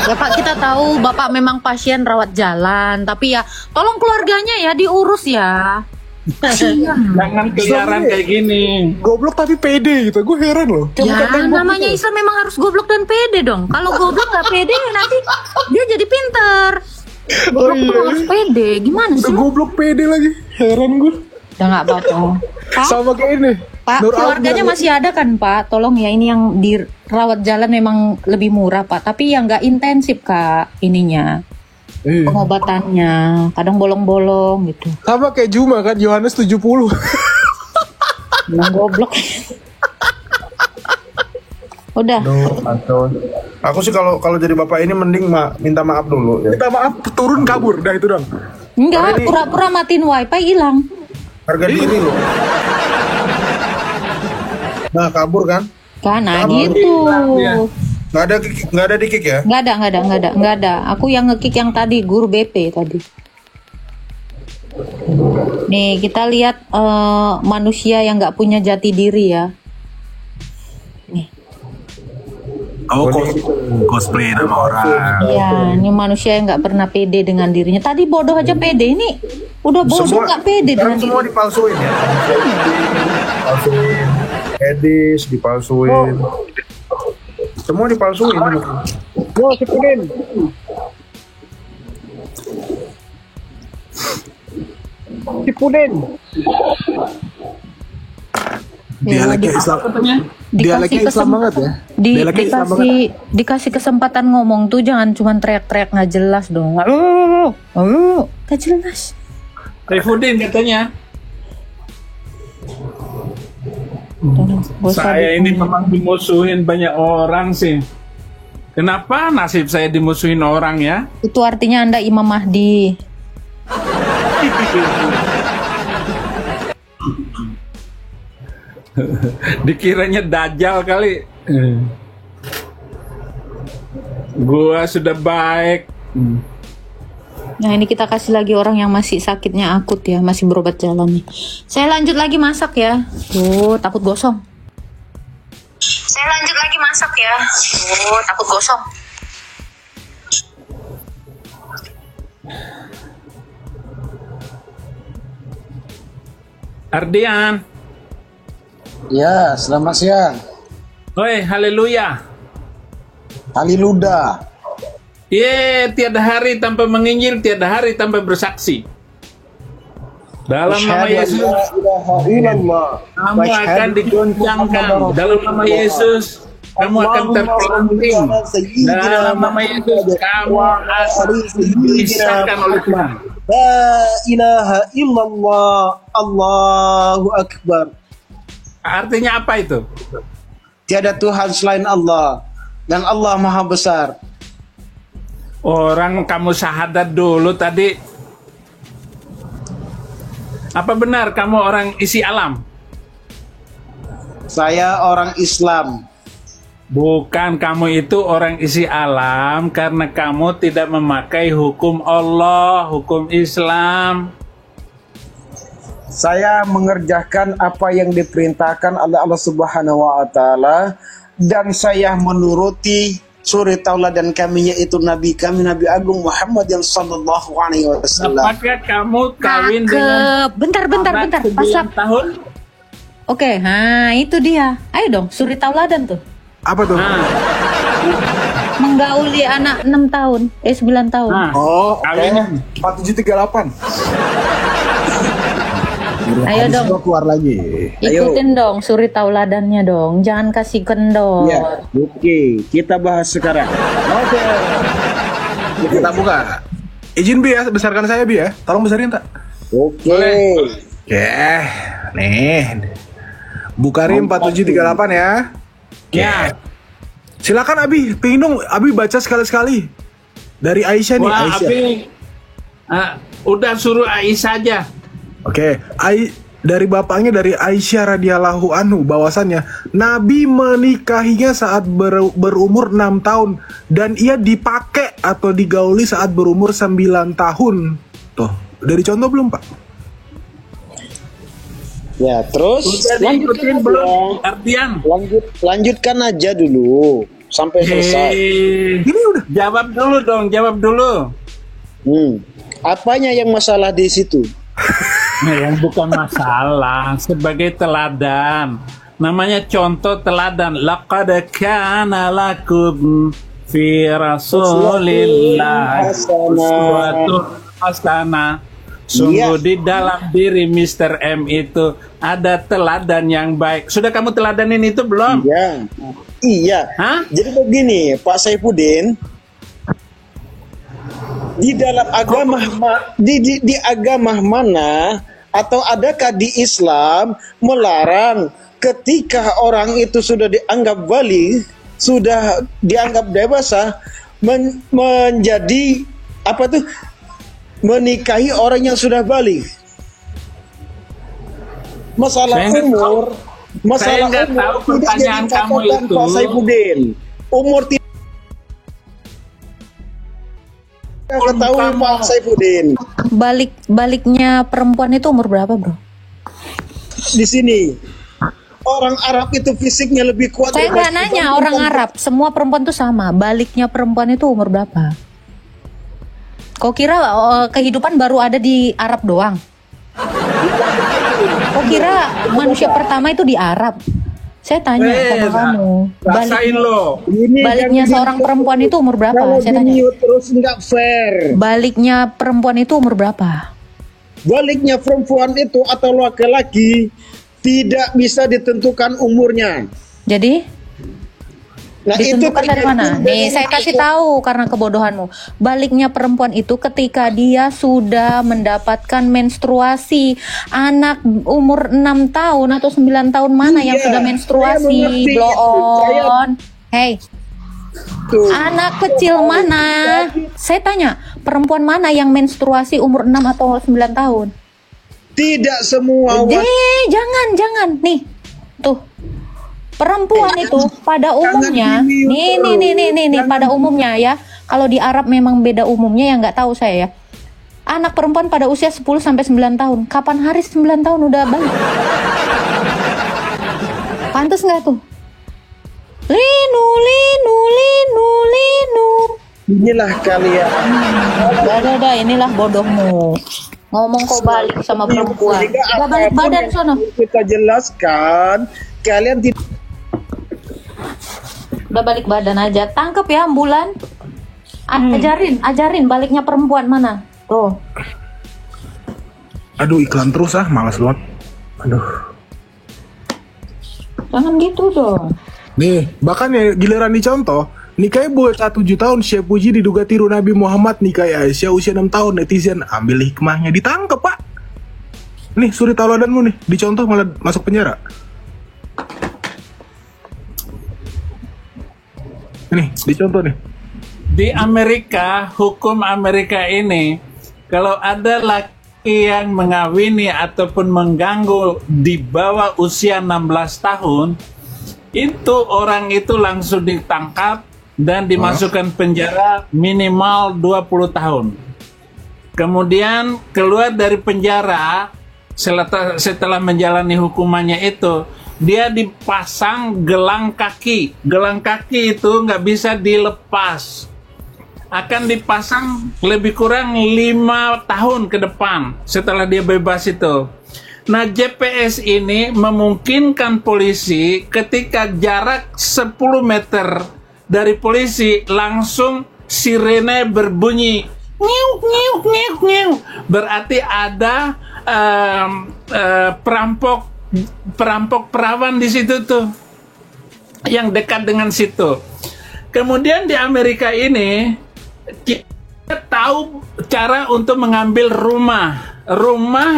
Ya Pak, kita tahu Bapak memang pasien rawat jalan, tapi ya tolong keluarganya ya diurus ya. Jangan keliaran kayak gini. Goblok tapi pede gitu. Gue heran loh. Ya namanya Islam memang harus goblok dan pede dong. Kalau goblok nggak pede nanti dia jadi pinter. Goblok tuh harus pede. Gimana sih? Udah goblok pede lagi. Heran gue. Udah nggak apa-apa. Sama kayak ini. Pak, keluarganya masih ada kan Pak? Tolong ya, ini yang dirawat jalan memang lebih murah Pak. Tapi yang nggak intensif Kak ininya. Pengobatannya. Kadang bolong-bolong gitu. Sama kayak Juma kan, Yohanes 70. Memang goblok. Udah. Aku sih kalau jadi bapak ini mending minta maaf dulu ya. Minta maaf, turun kabur, dah itu dong. Enggak, pura-pura matiin wifi hilang. Harga diri loh. Nah, kabur kan? Karena gitu. Nggak ada di kick ya? Nggak ada. Aku yang nge-kick yang tadi, guru BP tadi. Nih, kita lihat manusia yang nggak punya jati diri ya. Nih. Oh, cosplay nama orang. Iya, ini manusia yang nggak pernah pede dengan dirinya. Tadi bodoh aja pede, ini udah bodoh nggak pede dengan semua diri. dipalsuin ya? Dipalsuin. Edis dipalsuin. Semua dipalsuin. Go, Cipudin. Dialeknya Islam. Dialeknya Islam banget ya. Dikasih kesempatan ngomong tuh jangan cuma teriak-teriak nggak jelas dong. Nggak jelas. Saifuddin katanya. Saya ini memang dimusuhin banyak orang sih. Kenapa nasib saya dimusuhin orang ya? Itu artinya Anda Imam Mahdi. Dikiranya Dajjal kali. Gua sudah baik. Nah ini kita kasih lagi orang yang masih sakitnya akut ya, masih berobat jalan nih. Saya lanjut lagi masak ya. Tuh takut gosong. Saya lanjut lagi masak ya. Tuh takut gosong. Ardian. Ya, selamat siang. Oi, haleluya. Haliluda. Tiada hari tanpa menginjil, tiada hari tanpa bersaksi. Dalam nama Yesus, kamu akan digoncangkan. Dalam nama Yesus, kamu akan terpelanting. Dalam nama Yesus, kamu akan dipisahkan oleh Tuhan. La ilaha illallah, Allahu Akbar. Artinya apa itu? Tiada Tuhan selain Allah, dan Allah Maha Besar. Orang kamu syahadat dulu tadi. Apa benar kamu orang isi alam? Saya orang Islam. Bukan, kamu itu orang isi alam karena kamu tidak memakai hukum Allah, hukum Islam. Saya mengerjakan apa yang diperintahkan oleh Allah Subhanahu wa taala dan saya menuruti suri tauladan kami, yaitu Nabi kami, Nabi Agung Muhammad yang sallallahu alaihi wasallam. Apakah kamu kawin dengan bentar pasal tahun? Oke, nah itu dia. Ayo dong, suri tauladan tuh. Apa tuh? Menggauli anak 6 tahun, 9 tahun. Oh, oke. 4738. Ayo dong. Keluar lagi. Ikutin dong suri tauladannya dong. Jangan kasih kendor. Ya, oke. Kita bahas sekarang. Oke. Kita buka. Izin Bi ya, besarkan saya Bi ya. Tolong besarin tak? Oke. Nih. Bukarin 4738 ya. Ya. Silakan Abi, pengen dong Abi baca sekali-sekali. Dari Aisyah nih, Aisyah. Abi, udah suruh Aisyah aja. Oke, dari bapaknya dari Aisyah radhiyallahu anhu bahwasannya Nabi menikahinya saat berumur 6 tahun dan ia dipakai atau digauli saat berumur 9 tahun. Tuh, dari contoh belum Pak? Ya, terus Udah diikutin belum, Ardian? Lanjutkan aja dulu sampai selesai. Ini udah. Jawab dulu dong, jawab dulu. Apanya yang masalah di situ? Nah, yang bukan masalah, sebagai teladan. Namanya contoh teladan. Laqad kana lakum fi Rasulillah uswatun hasanah. Sungguh di dalam diri Mr. M itu ada teladan yang baik. Sudah kamu teladanin itu belum? Iya. Hah? Jadi begini, Pak Saifuddin, di dalam agama di agama mana atau adakah di Islam melarang ketika orang itu sudah dianggap baligh, sudah dianggap dewasa, menjadi apa tuh? Menikahi orang yang sudah baligh. Masalah umur, masalah saya umur tahu pertanyaan tidak kamu jadi itu. Pak Saifuddin. Umur tidak ketahui Pak Saifuddin. Baliknya perempuan itu umur berapa, bro? Di sini orang Arab itu fisiknya lebih kuat. Saya nggak nanya orang Arab, semua perempuan itu sama. Baliknya perempuan itu umur berapa? Kau kira kehidupan baru ada di Arab doang? Kau kira manusia pertama itu di Arab? Saya tanya sama kamu. Baliknya seorang perempuan itu umur berapa? Saya tanya. Terus nggak fair. Baliknya perempuan itu umur berapa? Baliknya perempuan itu atau laki-laki tidak bisa ditentukan umurnya. Jadi? Nah, ditentukan itu dari mana? Nih, saya kasih tahu karena kebodohanmu. Baliknya perempuan itu ketika dia sudah mendapatkan menstruasi. Anak umur 6 tahun atau 9 tahun mana yang sudah menstruasi? Blow on. Hey. Anak kecil mana? Saya tanya, perempuan mana yang menstruasi umur 6 atau 9 tahun? Tidak semua. Jangan. Nih. Tuh. Perempuan itu pada umumnya, nih, pada umumnya ya, kalau di Arab memang beda umumnya ya, nggak tahu saya ya. Anak perempuan pada usia 10 sampai 9 tahun. Kapan hari 9 tahun udah balik? Pantes nggak tuh? Linu. Inilah kalian. Udah, inilah bodohmu. Ngomong kau balik sama perempuan. Udah balik badan sono. Kita jelaskan, kalian tidak. Udah balik badan aja. Tangkep ya ambulan. Ajarin baliknya perempuan mana? Tuh. Aduh, iklan terus malas banget. Aduh. Jangan gitu dong. Nih, bahkan ya giliran dicontoh, nikahi bocah 7 tahun, Syekh Puji diduga tiru Nabi Muhammad, nikahi Aisyah usia 6 tahun, netizen ambil hikmahnya, ditangkep Pak. Nih, suri tauladanmu nih, dicontoh malah masuk penjara. Nih, dicontoh nih. Di Amerika, hukum Amerika ini, kalau ada laki yang mengawini ataupun mengganggu di bawah usia 16 tahun, itu orang itu langsung ditangkap dan dimasukkan penjara minimal 20 tahun. Kemudian keluar dari penjara setelah menjalani hukumannya itu, dia dipasang gelang kaki. Gelang kaki itu nggak bisa dilepas. Akan dipasang lebih kurang 5 tahun ke depan setelah dia bebas itu. Nah, GPS ini memungkinkan polisi ketika jarak 10 meter dari polisi langsung sirene berbunyi. Ngiuk. Berarti ada perampok perawan di situ tuh yang dekat dengan situ. Kemudian di Amerika ini kita tahu cara untuk mengambil rumah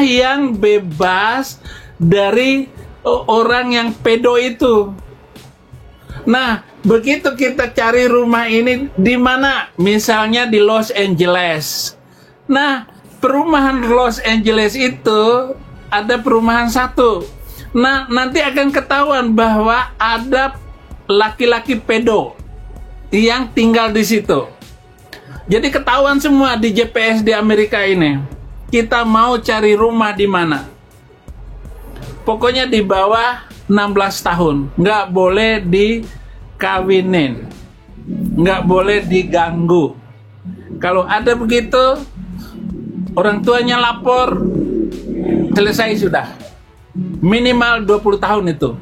yang bebas dari orang yang pedo itu. Nah, begitu kita cari rumah ini di mana? Misalnya di Los Angeles. Nah, perumahan Los Angeles itu ada perumahan satu. Nah, nanti akan ketahuan bahwa ada laki-laki pedo yang tinggal di situ. Jadi ketahuan semua di GPS di Amerika ini. kita mau cari rumah di mana? Pokoknya di bawah 16 tahun, nggak boleh dikawinin, nggak boleh diganggu. Kalau ada begitu, orang tuanya lapor, selesai sudah. Minimal 20 tahun itu.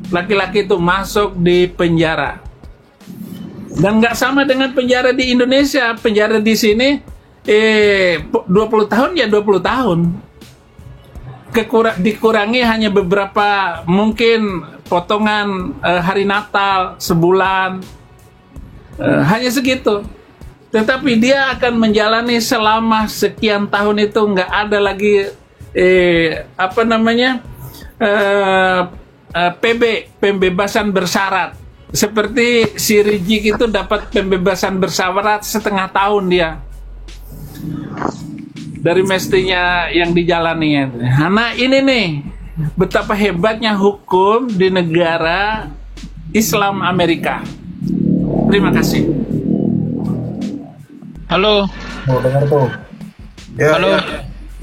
Laki-laki itu masuk di penjara. Dan nggak sama dengan penjara di Indonesia. Penjara di sini 20 tahun ya 20 tahun. Dikurangi hanya beberapa, mungkin potongan hari Natal sebulan, hanya segitu. Tetapi dia akan menjalani selama sekian tahun itu, nggak ada lagi pembebasan bersyarat. Seperti si Rijik itu dapat pembebasan bersyarat setengah tahun dia dari mestinya yang dijalaninya. Nah ini nih betapa hebatnya hukum di negara Islam Amerika. Terima kasih. Halo. Oh, dengar tuh. Ya, halo.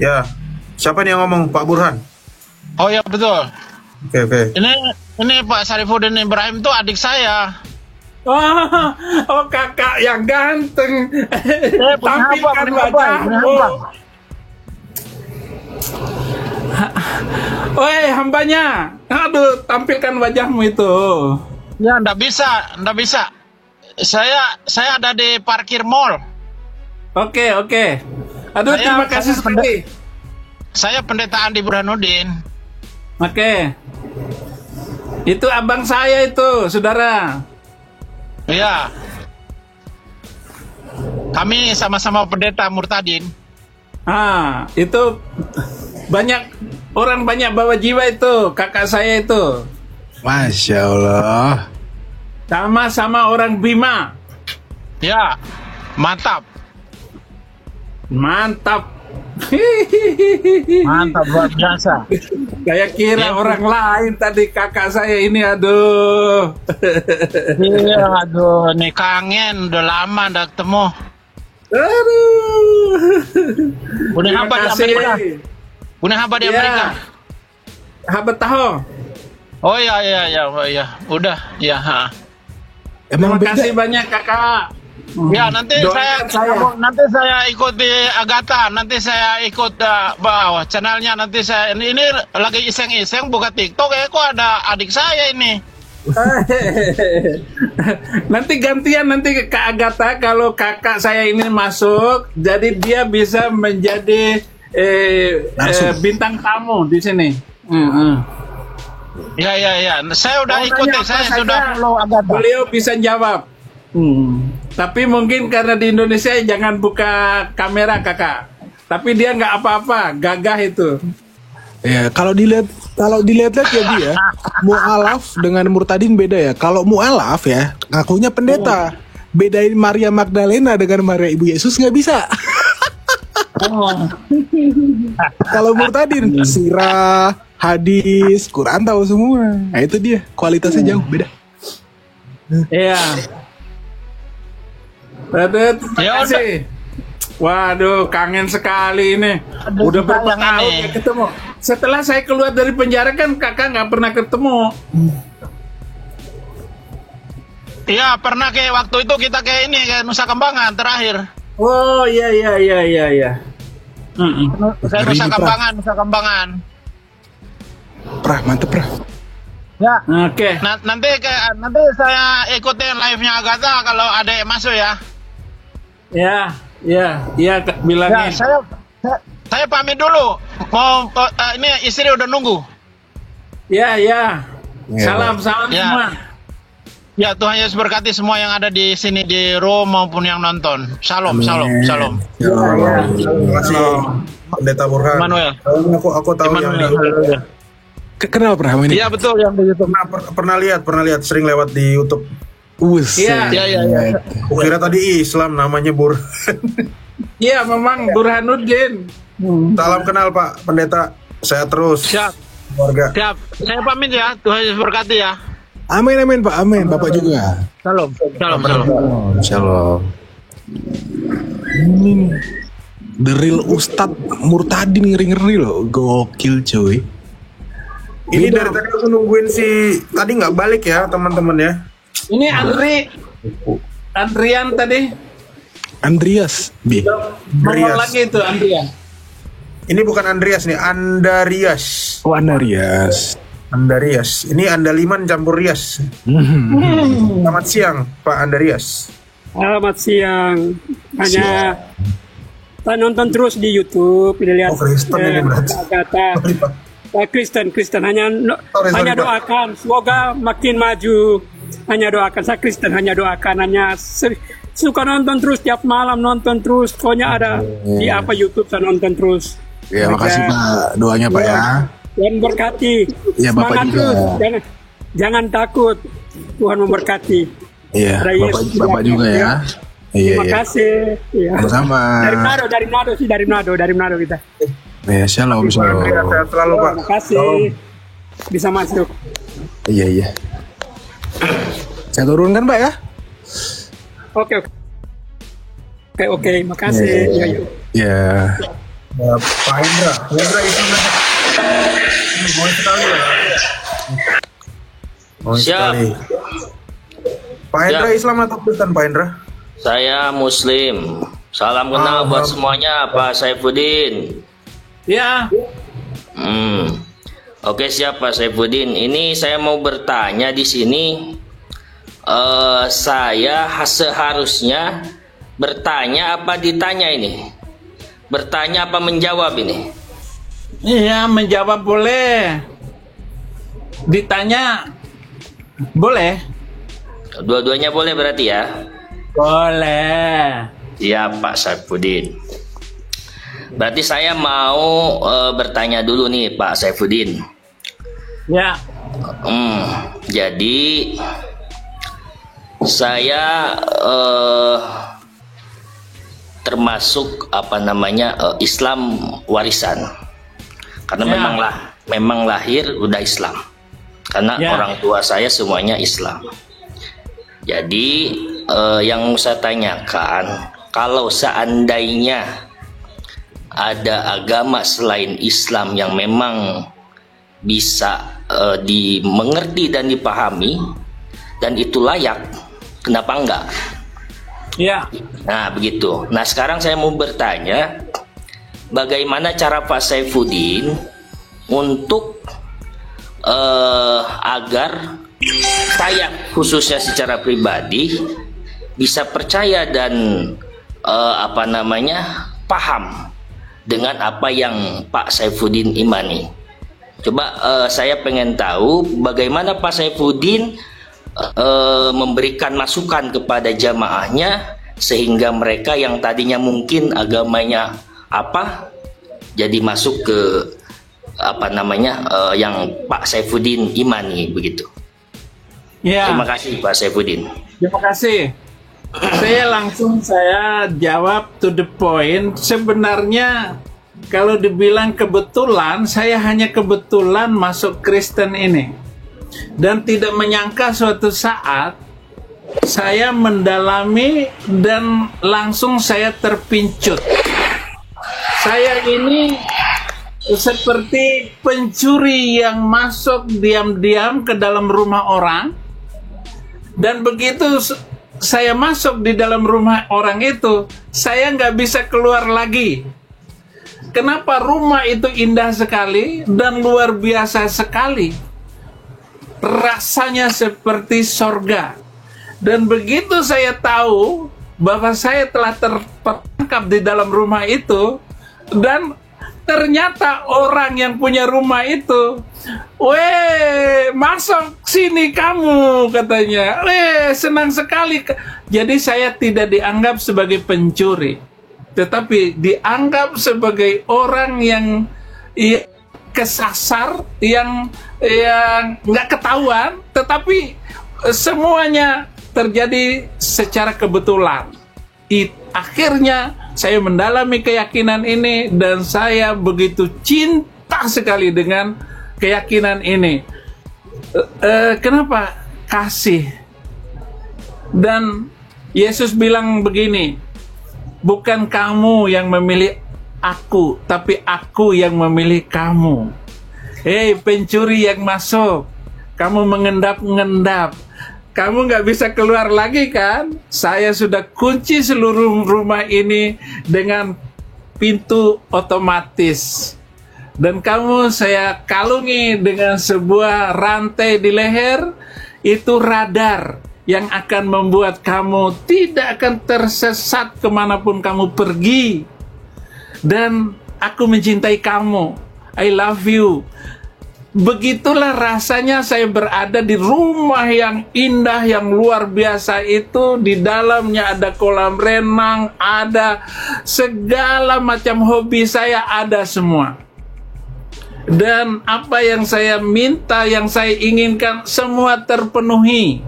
Ya. Siapa nih yang ngomong? Pak Burhan? Oh ya betul. Oke. Ini Pak Sarifuddin Ibrahim tuh adik saya. Oh kakak yang ganteng. Tampilkan wajahmu. Oi hambanya. Aduh, tampilkan wajahmu itu. Ya, ndak bisa. Saya ada di parkir mall. Oke. Aduh, terima kasih sekali. Saya pendeta Andi Burhanuddin. Oke. Itu abang saya itu, saudara. Iya. Kami sama-sama pendeta Murtadin. Itu banyak bawa jiwa itu, kakak saya itu. Masya Allah. Sama-sama orang Bima. Ya, mantap. Mantap luar biasa. Saya kira orang lain tadi, kakak saya ini, aduh. Iya, aduh, nih kangen, udah lama nggak ketemu. Aduh. Udah hamba di Amerika. Habat tahu. Oh ya, udah, ya. Terima kasih banyak kakak. Ya nanti saya ikut di Agatha, nanti saya ikut bawah channelnya, nanti saya ini lagi iseng-iseng buka TikTok kok ada adik saya ini. Nanti gantian nanti ke Agatha kalau kakak saya ini masuk, jadi dia bisa menjadi bintang tamu di sini. Ya. Saya udah ikut saya sudah follow Agatha. Beliau bisa jawab. Tapi mungkin karena di Indonesia jangan buka kamera kakak. Tapi dia nggak apa-apa, gagah itu. Ya, kalau dilihat ya dia, mu'alaf dengan Murtadin beda ya. Kalau mu'alaf ya, ngakunya pendeta. Bedain Maria Magdalena dengan Maria Ibu Yesus nggak bisa. Kalau Murtadin, sirah, hadis, Quran tahu semua. Nah itu dia, kualitasnya jauh beda. Iya. Terima kasih. Waduh, kangen sekali ini. Udah berapa tahun ya ketemu. Setelah saya keluar dari penjara kan kakak nggak pernah ketemu. Iya, pernah kayak waktu itu kita kayak ini kayak Nusa Kambangan terakhir. Oh iya. Saya Nusa Kambangan. Mantep. Ya. Oke. Nanti saya ikutin live-nya Agatha kalau ada yang masuk ya. Ya, bilangin. Ya, saya pamit dulu. Mau ini istri udah nunggu. Ya. Salam semua. Ya, Tuhan Yesus berkati semua yang ada di sini di room maupun yang nonton. Shalom. Terima kasih Pendeta Burhan. Manuel. Aku tahu yang di Kenal pernah ini? Iya betul yang di YouTube. Pernah lihat sering lewat di YouTube. Iya. Kira tadi Islam namanya Burhan. Iya, memang Burhanuddin. Salam kenal Pak Pendeta. Saya terus. Siap. Keluarga. Siap. Saya pamit ya. Tuhan Yesus berkati ya. Amin Pak. Amin. Bapak juga. Shalom. Shalom. The real Ustadz Murtadin, ngeri-ngeri loh. Gokil cuy. Ini dari tadi aku nungguin si tadi nggak balik ya teman-teman ya. Ini Andrian tadi. Andreas B. Nomor lagi itu Andrian. Ini bukan Andreas nih, Andarias. Oh, Andarias. Andarias. Ini Andaliman campur Rias. Selamat siang, Pak Andarias. Selamat siang. Hanya saya nonton terus di YouTube, lihat Kristen ini berarti. Kristen hanya doakan semoga makin maju. Hanya doakan, saya Kristen hanya doakan, hanya suka nonton terus tiap malam, nonton terus. Pokoknya ada di YouTube saya nonton terus. Ya, makasih Pak doanya Pak ya. Dan berkati. Ya, Bapak semangat juga. Terus, jangan takut. Tuhan memberkati. Iya, Bapak juga ya. Iya, Terima kasih. Ya. Sama-sama. Dari Manado kita. Ya, shalom. Sehat selalu Pak. Terima kasih. Bisa masuk. Iya. Saya turunkan Pak ya. Oke, makasih. Ya. Pak Indra itu mau sekali ya. Siap. Pak Indra Islam atau Kristen Pak Indra? Saya Muslim. Salam kenal buat semuanya, Pak Saifuddin. Ya. Oke, siap Pak Saifuddin. Ini saya mau bertanya di sini. Saya seharusnya bertanya apa ditanya ini? Bertanya apa menjawab ini? Iya, menjawab boleh. Ditanya boleh. Dua-duanya boleh berarti ya? Boleh. Iya Pak Saifuddin. Berarti saya mau bertanya dulu nih Pak Saifuddin. Ya. Jadi saya termasuk Islam warisan. Karena memang lahir udah Islam. Karena orang tua saya semuanya Islam. Jadi yang saya tanyakan, kalau seandainya ada agama selain Islam yang memang bisa dimengerti dan dipahami dan itu layak, kenapa enggak? Ya. Nah begitu. Nah sekarang saya mau bertanya, bagaimana cara Pak Saifuddin untuk agar saya khususnya secara pribadi bisa percaya dan paham dengan apa yang Pak Saifuddin imani. Coba saya pengen tahu bagaimana Pak Saifuddin memberikan masukan kepada jamaahnya sehingga mereka yang tadinya mungkin agamanya jadi masuk ke yang Pak Saifuddin imani begitu. Ya. Terima kasih Pak Saifuddin. Terima kasih. Saya jawab to the point. Sebenarnya kalau dibilang kebetulan, saya hanya kebetulan masuk Kristen ini. Dan tidak menyangka suatu saat saya mendalami dan langsung saya terpincut. Saya ini seperti pencuri yang masuk diam-diam ke dalam rumah orang. Dan begitu saya masuk di dalam rumah orang itu, saya nggak bisa keluar lagi. Kenapa? Rumah itu indah sekali dan luar biasa sekali. Rasanya seperti sorga. Dan begitu saya tahu bahwa saya telah terperangkap di dalam rumah itu, dan ternyata orang yang punya rumah itu, "Weh, masuk sini kamu," katanya. "Weh, senang sekali." Jadi saya tidak dianggap sebagai pencuri, tetapi dianggap sebagai orang yang kesasar, yang nggak ketahuan, tetapi semuanya terjadi secara kebetulan. Akhirnya saya mendalami keyakinan ini dan saya begitu cinta sekali dengan keyakinan ini. Kenapa? Kasih. Dan Yesus bilang begini, bukan kamu yang memilih aku, tapi aku yang memilih kamu. Hei pencuri yang masuk, kamu mengendap-ngendap, kamu nggak bisa keluar lagi kan? Saya sudah kunci seluruh rumah ini dengan pintu otomatis. Dan kamu saya kalungi dengan sebuah rantai di leher, itu radar yang akan membuat kamu tidak akan tersesat kemanapun kamu pergi. Dan aku mencintai kamu, I love you. Begitulah rasanya saya berada di rumah yang indah, yang luar biasa itu. Di dalamnya ada kolam renang, ada segala macam hobi saya, ada semua. Dan apa yang saya minta, yang saya inginkan, semua terpenuhi.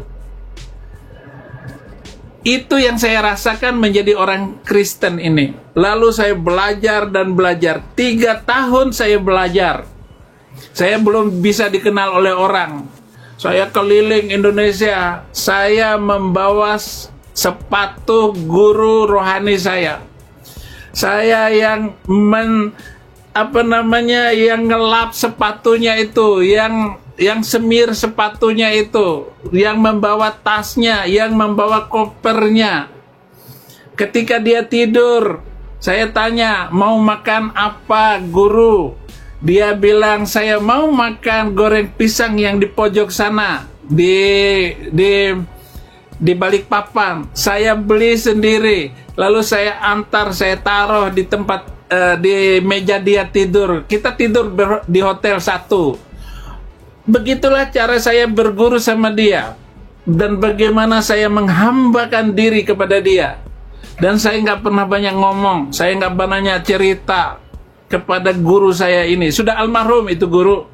Itu yang saya rasakan menjadi orang Kristen ini. Lalu saya belajar dan belajar. 3 tahun saya belajar. Saya belum bisa dikenal oleh orang. Saya keliling Indonesia. Saya membawa sepatu guru rohani saya. Saya yang yang ngelap sepatunya itu, yang semir sepatunya itu, yang membawa tasnya, yang membawa kopernya. Ketika dia tidur, saya tanya, mau makan apa guru? Dia bilang, saya mau makan goreng pisang yang di pojok sana, di Balikpapan. Saya beli sendiri, lalu saya antar, saya taruh di tempat di meja dia tidur. Kita tidur di hotel satu. Begitulah cara saya berguru sama dia, dan bagaimana saya menghambakan diri kepada dia. Dan saya nggak pernah banyak ngomong, saya nggak banyak cerita kepada guru saya ini. Sudah almarhum itu guru.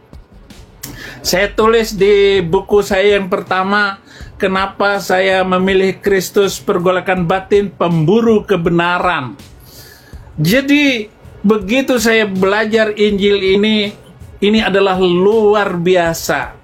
Saya tulis di buku saya yang pertama, kenapa saya memilih Kristus Pergolakan Batin Pemburu Kebenaran. Jadi begitu saya belajar Injil ini adalah luar biasa.